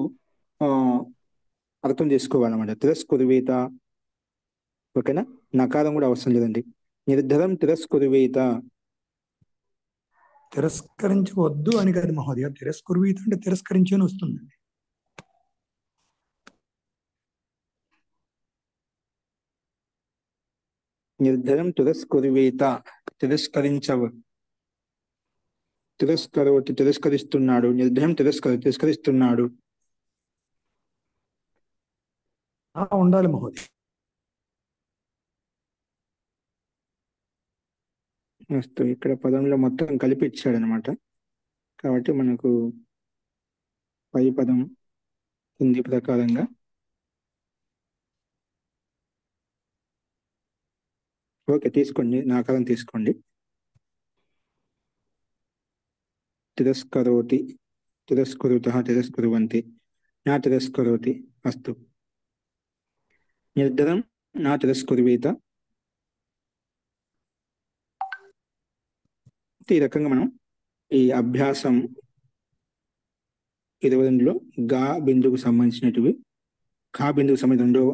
అర్థం చేసుకోవాలన్నమాట. తిరస్కుర్వేత. ఓకేనా? నకారం కూడా అవసరం లేదండి. నిర్ధరం తిరస్కుర్వేత. తిరస్కరించవద్దు అని కాదు మహోదయ. తిరస్కుర్వేత అంటే తిరస్కరించి అని వస్తుందండి. నిర్ధరం తిరస్కుర్వేత. తిరస్కరోతి తిరస్కరిస్తున్నాడు. నిర్ధరం తిరస్కరిస్తున్నాడు. ఉండాలి మహోదయ. ఇక్కడ పదంలో మొత్తం కలిపి ఇచ్చాడు అనమాట. కాబట్టి మనకు పై పదం కింది ప్రకారంగా ఓకే తీసుకోండి. నాకారం తీసుకోండి. తిరస్కరోతి తిరస్కురుతః తిరస్కుర్వంతి. నా తిరస్కరోతి. అస్తు. నిర్ధరం నా తిరస్కుర్వేత. ఈ రకంగా మనం ఈ అభ్యాసం 22లో గా బిందువుకు సంబంధించినటివి, ఖా బిందువుకు సంబంధించిన రెండో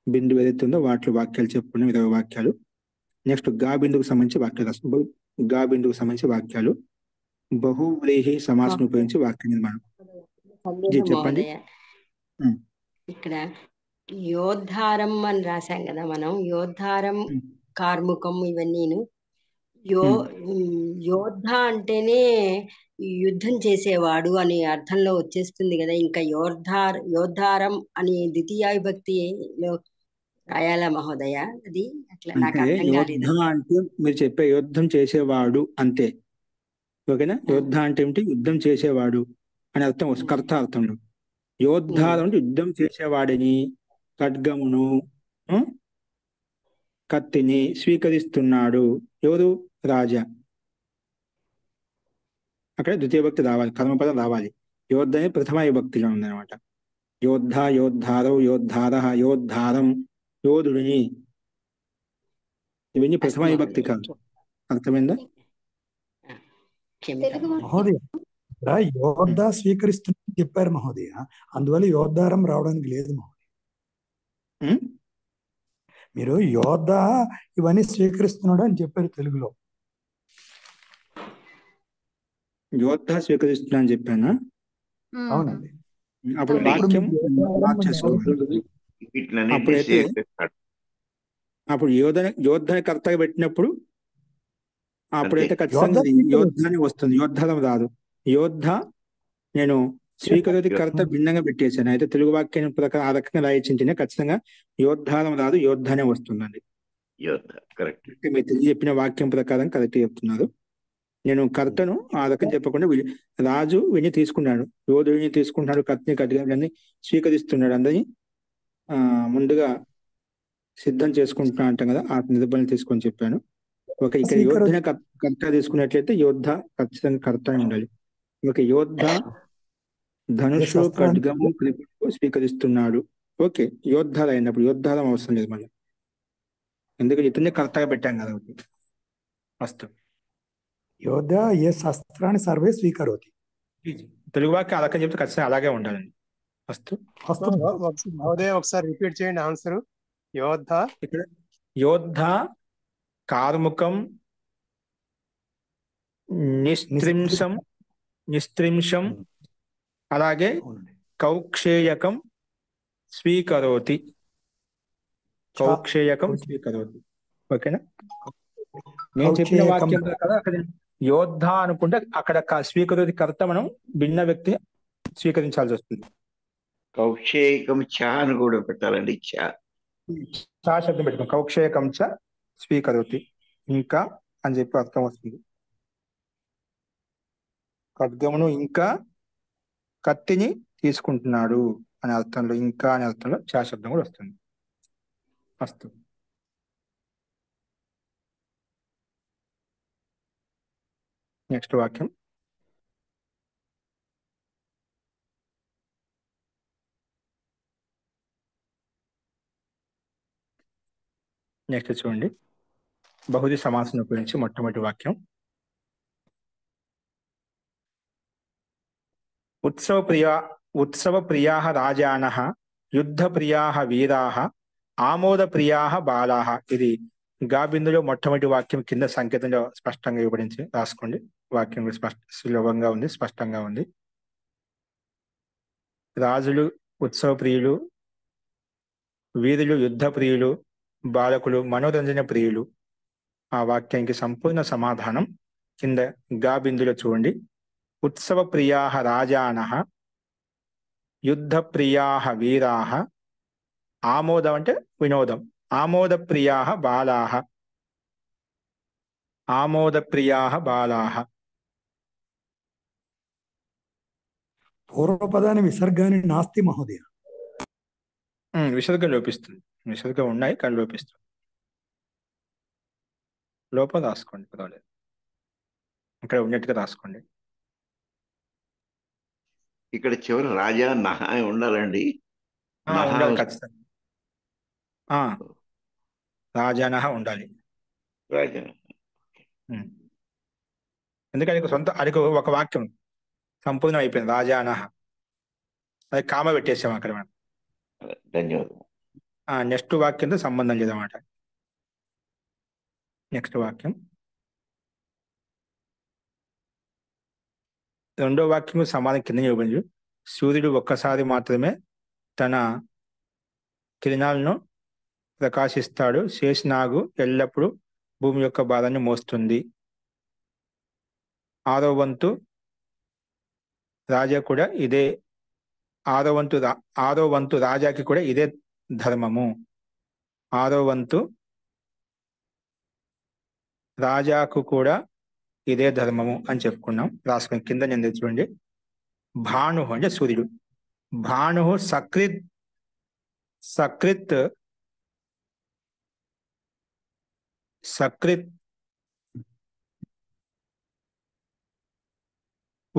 బిందువు ఏదైతే ఉందో వాటిలో వాక్యాలు చెప్పుకున్నాం. 20 వాక్యాలు. నెక్స్ట్ గా బిందువుకు సంబంధించి వాక్యాలు రాస్తాం. గా బిందువుకు సంబంధించి వాక్యాలు. బహువ్రీహి సమాసం ఉపయోగించి వాక్య నిర్మాణం. చెప్పండి. ఇక్కడ యోద్ధారం అని రాశాం కదా మనం. యోద్ధారం, కార్ముకం ఇవన్నీను. యోద్ధ అంటేనే యుద్ధం చేసేవాడు అనే అర్థంలో వచ్చేస్తుంది కదా. ఇంకా యోద్ధారం అని ద్వితీయ విభక్తిలో రాయాలా మహోదయ? అది అట్లా నాకు అర్థం కాలేదు. అంటే మీరు చెప్పే యుద్ధం చేసేవాడు అంతే. ఓకేనా? యోద్ధ అంటే ఏమిటి? యుద్ధం చేసేవాడు అని అర్థం వస్తుంది కర్త అర్థంలో. యోద్ధారం అంటే యుద్ధం చేసేవాడిని, ఖడ్గమును, కత్తిని స్వీకరిస్తున్నాడు. ఎవరు? రాజా. అక్కడ ద్వితీయ భక్తి రావాలి, కర్మపదం రావాలి. యోద్ధ అని ప్రథమ విభక్తిలో ఉందన్నమాట. యోద్ధ, యోద్ధారో, యోద్ధార, యోద్ధారం, యోధుడిని. ఇవన్నీ ప్రథమ విభక్తి కాదు. అర్థమైందా? మహోదయ యోద్ధ స్వీకరిస్తున్నా చెప్పారు మహోదయ. అందువల్ల యోద్ధారం రావడానికి లేదు మహోదయ. మీరు యోధ ఇవన్నీ స్వీకరిస్తున్నాడు అని చెప్పారు తెలుగులో. యోద్ధ స్వీకరిస్తున్నా అని చెప్పానా? అవునండి. అప్పుడు అవును. వాక్యం యోధారం మార్చేసుకోవాలి. వీటిలన్నింటినీ అప్పుడైతే స్వీకరిస్తాడు. అప్పుడు యోధని కర్తగా పెట్టినప్పుడు అప్పుడైతే అంతే. ఖచ్చితంగా యోద్ధ ఇది యోద్ధాని వస్తుంది, యోద్ధారం రాదు. యోద్ధ నేను స్వీకృతి కర్త భిన్నంగా పెట్టేశాను. అయితే తెలుగు వాక్యం ప్రకారం ఆ రకంగా రాయించింటేనే ఖచ్చితంగా యోద్ధారం రాదు, యోద్ధానే వస్తుందండి. యోద్ధ కరెక్ట్. మీరు తెలియ చెప్పిన వాక్యం ప్రకారం కరెక్ట్ చెప్తున్నారు. నేను కర్తను ఆ రకం చెప్పకుండా రాజు విని తీసుకున్నాడు, యోధుడిని తీసుకుంటున్నాడు, కత్తిని కట్టిని స్వీకరిస్తున్నాడు, అందరినీ ముందుగా సిద్ధం చేసుకుంటున్నా అంటాం కదా, ఆ నిబంధనలు తీసుకొని చెప్పాను. ఒక ఇక్కడ యోధనే కర్త తీసుకున్నట్లయితే యోద్ధ ఖచ్చితంగా కర్తనే ఉండాలి. ఒక యోద్ధ ధనుషు ఖడ్గము త్రిపుడు స్వీకరిస్తున్నాడు. ఓకే, యోద్ధాలు అయినప్పుడు యోద్ధాలం అవసరం లేదు మళ్ళీ, ఎందుకంటే ఇతనే కర్తగా పెట్టాం కదా. ఫస్ట్ యోధ ఏ శస్త్రాన్ని సర్వే స్వీకరోతి. తెలుగు వాక్యం అలాగే చెప్తే ఖచ్చితంగా అలాగే ఉండాలండి. ఫస్ట్ మహోదయ ఒకసారి రిపీట్ చేయండి ఆన్సర్. యోద్ధ ఇక్కడ యోద్ధ కార్ముకం నిస్త్రింశం అలాగే కౌక్షేయకం స్వీకరోతి. కౌక్షేయకం స్వీకరోతి. ఓకేనా? నేను చెప్పిన వాక్యం కదా, అక్కడ యోద్ధ అనుకుంటే అక్కడ స్వీకరోతి కర్త మనం భిన్న వ్యక్తి స్వీకరించాల్సి వస్తుంది. కౌక్షేయకం చ అని కూడా పెట్టాలండి. చా శబ్దం పెట్టుకో, కౌక్షేయకం చ స్వీకరోతి, ఇంకా అని చెప్పి అర్థం వస్తుంది. ఖడ్గమును ఇంకా కత్తిని తీసుకుంటున్నాడు అనే అర్థంలో, ఇంకా అనే అర్థంలో చా శబ్దం కూడా వస్తుంది. వస్తుంది. నెక్స్ట్ వాక్యం. నెక్స్ట్ చూడండి, బహుది సమాసం గురించి మొట్టమొదటి వాక్యం. ఉత్సవ ప్రియా రాజానః యుద్ధ ప్రియా వీరాః ఆమోద ప్రియా బాలాః. ఇది గాబిందులో మొట్టమొదటి వాక్యం కింద సంకేతంలో స్పష్టంగా ఇవ్వబడింది, రాసుకోండి. వాక్యం సులభంగా ఉంది, స్పష్టంగా ఉంది. రాజులు ఉత్సవ ప్రియులు, వీరులు యుద్ధ ప్రియులు, బాలకులు మనోరంజన ప్రియులు. ఆ వాక్యానికి సంపూర్ణ సమాధానం కింద గాబిందులో చూడండి. ఉత్సవ ప్రియా రాజానః యుద్ధ ప్రియా వీరాః ఆమోదం అంటే వినోదం, ఆమోద ప్రియా బాలాః, ఆమోద ప్రియా బాలాః. పూర్వపదాన్ని విసర్గాన్ని నాస్తి మహోదయ. విసర్గం లోపిస్తుంది, విసర్గం ఉన్నాయి కానీ లోపిస్తుంది. లోపల రాసుకోండి, పర్వాలేదు, ఇక్కడ ఉన్నట్టుగా రాసుకోండి. ఇక్కడ చివరి రాజా నహ ఉండాలండి. ఉండాలి ఖచ్చితంగా. రాజానహ ఉండాలి. రాజా ఎందుకంటే సొంత అడిగి ఒక వాక్యం సంపూర్ణం అయిపోయింది, రాజానహ. అది కామ పెట్టేసాం అక్కడ మనం. ధన్యవాదం. నెక్స్ట్ వాక్యంతో సంబంధం లేదన్నమాట. నెక్స్ట్ వాక్యం, రెండో వాక్యం సమాధానం కింద ఇవ్వబడి, సూర్యుడు ఒక్కసారి మాత్రమే తన కిరణాలను ప్రకాశిస్తాడు, శేషనాగు ఎల్లప్పుడూ భూమి యొక్క భారాన్ని మోస్తుంది. ఆరో వంతు రాజా కూడా ఇదే, ఆరో వంతు రాజాకి కూడా ఇదే ధర్మము. ఆరో వంతు రాజాకు కూడా ఇదే ధర్మము అని చెప్పుకున్నాం. రాసుకుని కింద నేను చూడండి, భాను అంటే సూర్యుడు. భాను సకృత్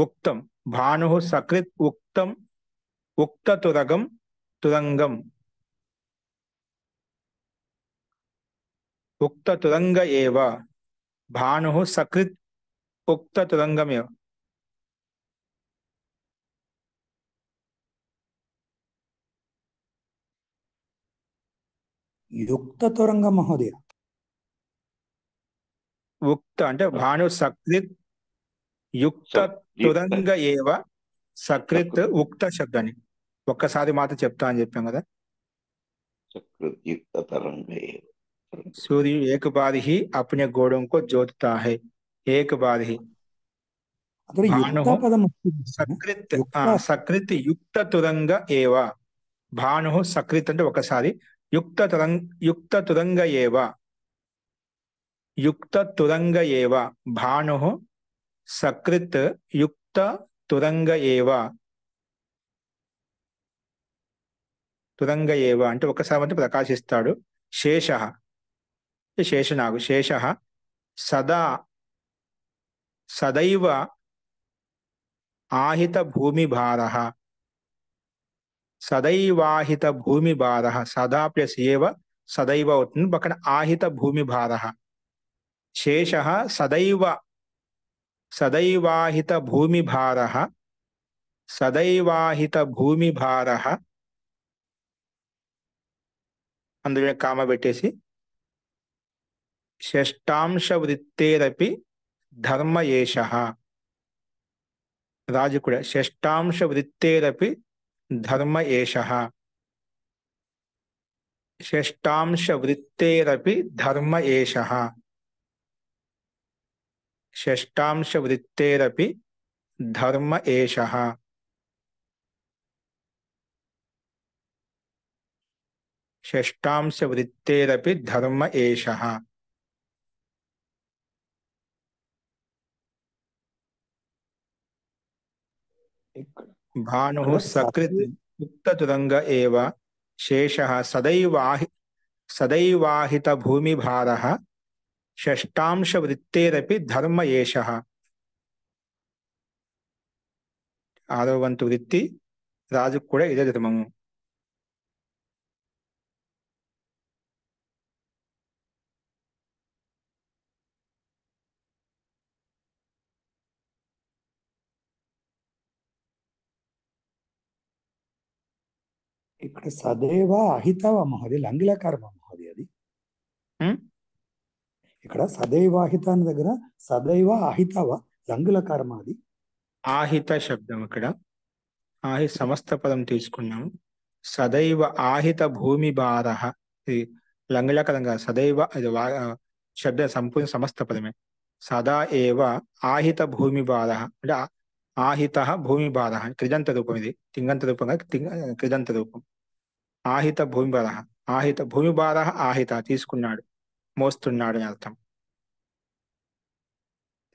ఉక్తం, భాను సకృత్ ఉక్తం ఉక్త తురంగం ఉక్త తురంగ ఏవ, భాను సకృత్ ఉక్త తురంగమేవ. యుక్త తురంగ మహోదయ. ఉక్త అంటే భాను సకృత్ యుక్త తురంగ ఏవ సకృత్ ఉక్త శబ్దాన్ని ఒక్కసారి మాత్రం చెప్తా అని చెప్పాం కదా. युक्त तरंग एव सूर्य एक बार ही अपने घोड़ों को जोतता है, एक बार ही. అక్కడ యుక్త భాను పదం వచ్చింది. సకృత్ యుక్త సకృత్ యుక్త తురంగ ఏవ. భాను సకృత్ అంటే ఒకసారి, యుక్త తురంగ ఏవ, యుక్త తురంగ ఏవ, భాను సకృత్ యుక్త తురంగ ఏవ. తురంగ ఏవ అంటే ఒకసారి అంటే ప్రకాశిస్తాడు. శేష శేషనాగు, శేష సదా సదైవ ఆహిత భూమి భార, సదైవాహిత భూమి భార, సదా ప్లస్ ఏవ సదైవ అవుతుంది, పక్కన ఆహిత భూమి భార. శేష సదైవాహిత భూమి భార, సదైవాహిత భూమి భార, అందులో కామ పెట్టేసి షష్టాంశ వృత్తేరపి ధర్మ ఏషః. రాజు కూడా షష్టాంశ వృత్తేరపి ధర్మ ఏషః, షష్టాంశ వృత్తేరపి ధర్మ ఏషః, షష్టాంశ వృత్తేరపి ధర్మ ఏషః. షష్టాంశ వృత్తేరపి ధర్మ ఏషః. భాను సకృత్ యుక్త తురంగ ఏవ, శేషః సదైవాహిత భూమి భార, షష్టాంశ వృత్తేరపి ధర్మ ఏషః. ఆరవ వంతు వృత్తి రాజుకు కూడా ఇదే ధర్మము. ఇక్కడ సదైవ అహితవ మహోదయ లంగిలకారమ మహోదయ. అది ఇక్కడ సదైవాహిత అనే దగ్గర సదైవ అహితవ లంగులకారమ. అది ఆహిత శబ్దం. ఇక్కడ సమస్త పదం తీసుకున్నాము. సదైవ ఆహిత భూమి భార, ఇది లంగులకరంగా సదైవ ఇది శబ్ద సంపూర్ణ సమస్త పదమే. సదా ఏవ ఆహిత భూమి భార అంటే ఆహిత భూమి భార క్రిజంత రూపం, ఇది తింగంత రూపంగా క్రిజంత రూపం. ఆహిత భూమి భార, ఆహిత భూమి భార, ఆహిత తీసుకున్నాడు, మోస్తున్నాడు అని అర్థం.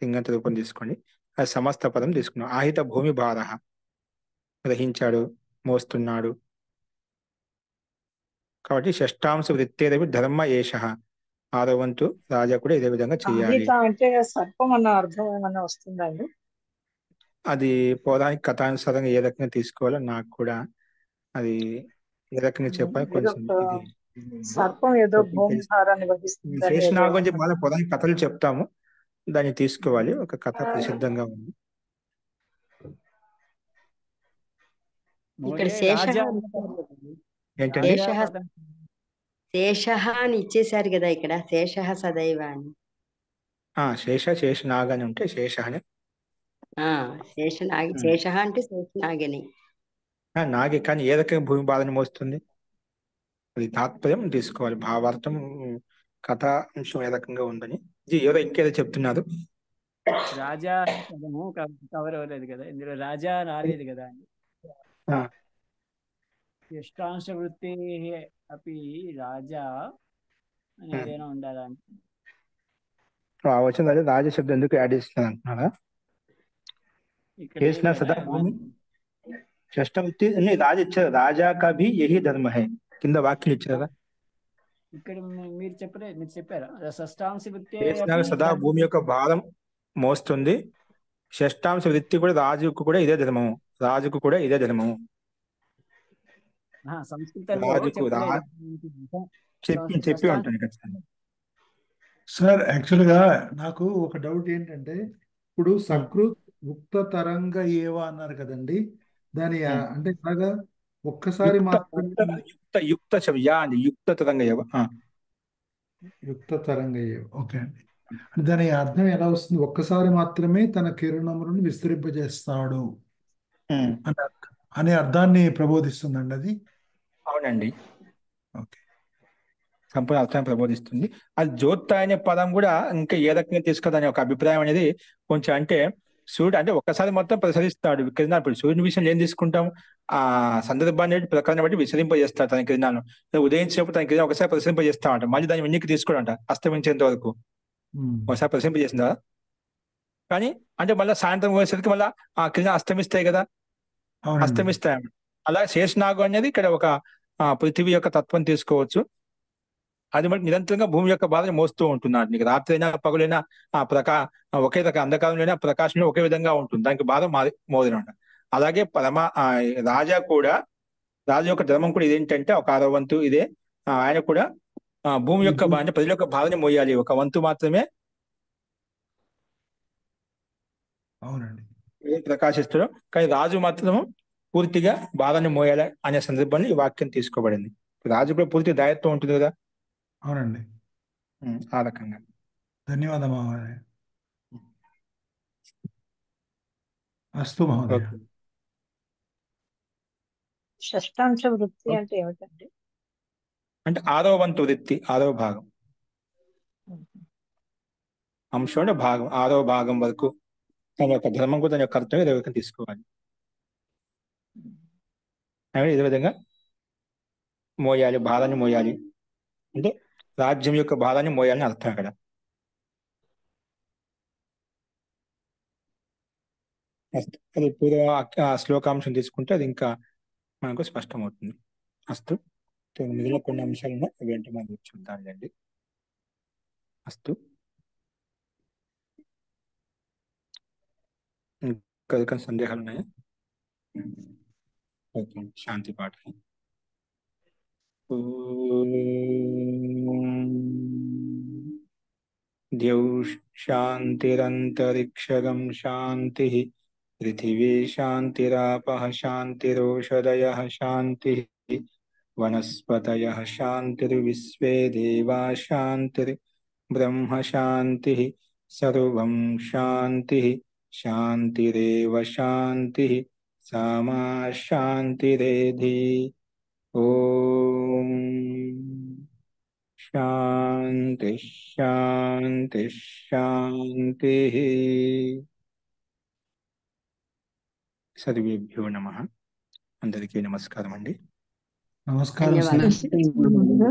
తింగంత రూపం తీసుకోండి, అది సమస్త పదం తీసుకున్నాం. ఆహిత భూమి భార గ్రహించాడు, మోస్తున్నాడు. కాబట్టి షష్టాంశ వృత్తేరపి ధర్మ ఏషః. ఆరవ వంతు రాజా కూడా ఇదే విధంగా చేయాలి. ఆహిత అంటే సర్పం అన్న అర్థం ఏమన్నా వస్తుందండి? అది పౌరాణిక కథానుసారంగా ఏ రకంగా తీసుకోవాలో నాకు కూడా అది ఏ రకంగా చెప్పాలి కొంచెం ఇది సర్పం ఏదో భూమి భారాన్ని వహిస్తుంది. శేషనాగ గురించి బాగా పౌరాణిక కథలు చెప్తాము, దాన్ని తీసుకోవాలి. ఒక కథ ప్రసిద్ధంగా ఉంది. ఇక్కడ శేషః ఏంటండి? శేషః అని ఇచ్చేశారు కదా ఇక్కడ, శేషః సదైవ అని. శేషనాగ అని ఉంటే శేష అని. శేషనాగి, శేషః అంటే శేషనాగిని నాగి, కానీ ఏ రకంగా భూమి బాధని మోస్తుంది అది తాత్పర్యం తీసుకోవాలి. భావార్థం కథ అంశం ఏ రకంగా ఉందని. ఎవరో ఇంకేదో చెప్తున్నారు. రాజా పదము కవర్ అవ్వలేదు కదా ఇందులో, రాజా రాలేదు కదా. షష్టాంశ వృత్తి అపి రాజా అని ఏదైనా ఉండాలా అంటే వచ్చింది. అదే రాజ శబ్దం ఎందుకు యాడ్ చేస్తున్నారు అంటున్నారా? చేసిన సదా భూమి షష్టవృత్తి రాజు ఇచ్చారు. రాజా కభి యహి ధర్మ హై కింద వాక్యం ఇచ్చారా? ఇక్కడ మీరు చెప్పలేదు, మీరు చెప్పారా? షష్టాంశ వృత్తి సదా భూమి యొక్క భారం మోస్తుంది. షష్టాంశ వృత్తి కూడా రాజుకు కూడా ఇదే ధర్మము, రాజుకు కూడా ఇదే ధర్మము. సంస్కృతంలో చెప్పి ఉంటాను ఖచ్చితంగా. సార్ యాక్చువల్ గా నాకు ఒక డౌట్ ఏంటంటే, ఇప్పుడు సకృత్ ఉక్త తరంగ ఏవా అన్నారు కదండి, దాని అంటే ఇలాగా ఒక్కసారి మాత్రమే యుక్త యా అండి, యుక్త తరంగయవ. యుక్త తరంగయ్య. ఓకే అండి. దాని అర్థం ఎలా వస్తుంది? ఒక్కసారి మాత్రమే తన కిరణములను విస్తరింపజేస్తాడు అనే అర్థాన్ని ప్రబోధిస్తుందండి అది. అవునండి, ఓకే. సంపూర్ణ అర్థాన్ని ప్రబోధిస్తుంది. అది జ్యోత అనే పదం కూడా ఇంకా ఏ రకంగా తీసుకోదని ఒక అభిప్రాయం అనేది కొంచెం, అంటే సూర్యుడు అంటే ఒక్కసారి మొత్తం ప్రసరిస్తాడు కిరణాలు. ఇప్పుడు సూర్యుని విషయం ఏం తీసుకుంటాం, ఆ సందర్భాన్ని ప్రకారం బట్టి విసరింపజేస్తాడు తన కిరణాలను. ఉదయించినప్పుడు తన కిరణం ఒకసారి ప్రసరింపజేస్తామంట, మళ్ళీ దాన్ని వెనక్కి తీసుకోడంట అస్తమించేంత వరకు. ఒకసారి ప్రసరింపజేసిందా, కానీ అంటే మళ్ళీ సాయంత్రం పోయేసరికి మళ్ళీ ఆ కిరణాలు అస్తమిస్తాయి కదా, అస్తమిస్తాయి. అలా శేషనాగు అనేది ఇక్కడ ఒక పృథివీ యొక్క తత్వం తీసుకోవచ్చు. అది మనకి నిరంతరంగా భూమి యొక్క బాధని మోస్తూ ఉంటుంది. నీకు రాత్రి అయినా పగులైనా ఒకే రకం అంధకారంలోనే ప్రకాశంలో ఒకే విధంగా ఉంటుంది, దానికి బాధ మోదనమాట. అలాగే రాజా కూడా, రాజు యొక్క ధర్మం కూడా ఇదేంటంటే ఒక 6వ వంతు ఇదే. ఆయన కూడా భూమి యొక్క అంటే ప్రజల యొక్క బాధని మోయాలి, ఒక వంతు మాత్రమే ప్రకాశిస్తాడు. కానీ రాజు మాత్రం పూర్తిగా బాధని మోయాలి అనే సందర్భంలో ఈ వాక్యం తీసుకోబడింది. రాజు కూడా పూర్తి దాయత్వం ఉంటుంది కదా. అవునండి, ఆ రకంగా. ధన్యవాదం మహోదయ. అస్తు మహోదయ. షష్టాంశ వృత్తి అంటే ఏమిటండి? అంటే 6వ వంతు వృత్తి, 6వ భాగం. అంశం అంటే భాగం, 6వ భాగం వరకు తన యొక్క ధర్మం కూడా తన యొక్క కర్తవ్యం ఇదే విధంగా తీసుకోవాలి. ఇదే విధంగా మోయాలి, భారాన్ని మోయాలి అంటే రాజ్యం యొక్క భారాన్ని మోయాలని అర్థం అక్కడ. అది పూర్వ శ్లోకాంశం తీసుకుంటే అది ఇంకా మనకు స్పష్టమవుతుంది. అస్తు, మిగిలిన కొన్ని అంశాలు ఉన్నాయి, అవి ఏంటో మనం చూద్దాంలేండి. అస్తు, ఇంకా సందేహాలు ఉన్నాయా? ఓకే, శాంతి పాఠ. ద్యౌః శాంతిరంతరిక్షగం శాంతిః, పృథివీ శాంతిరాపః శాంతిరోషధయః శాంతిః, వనస్పతయః శాంతిర్విశ్వే దేవాः శాంతిర్బ్రహ్మ శాంతిః, సర్వం శాంతిః శాంతిరేవ శాంతిః, సామా శాంతిరేధి. ఓం శాంతి శాంతి శాంతి. సర్వేభ్యో నమః. అందరికీ నమస్కారం అండి. నమస్కారం. ధన్యవాదాలు.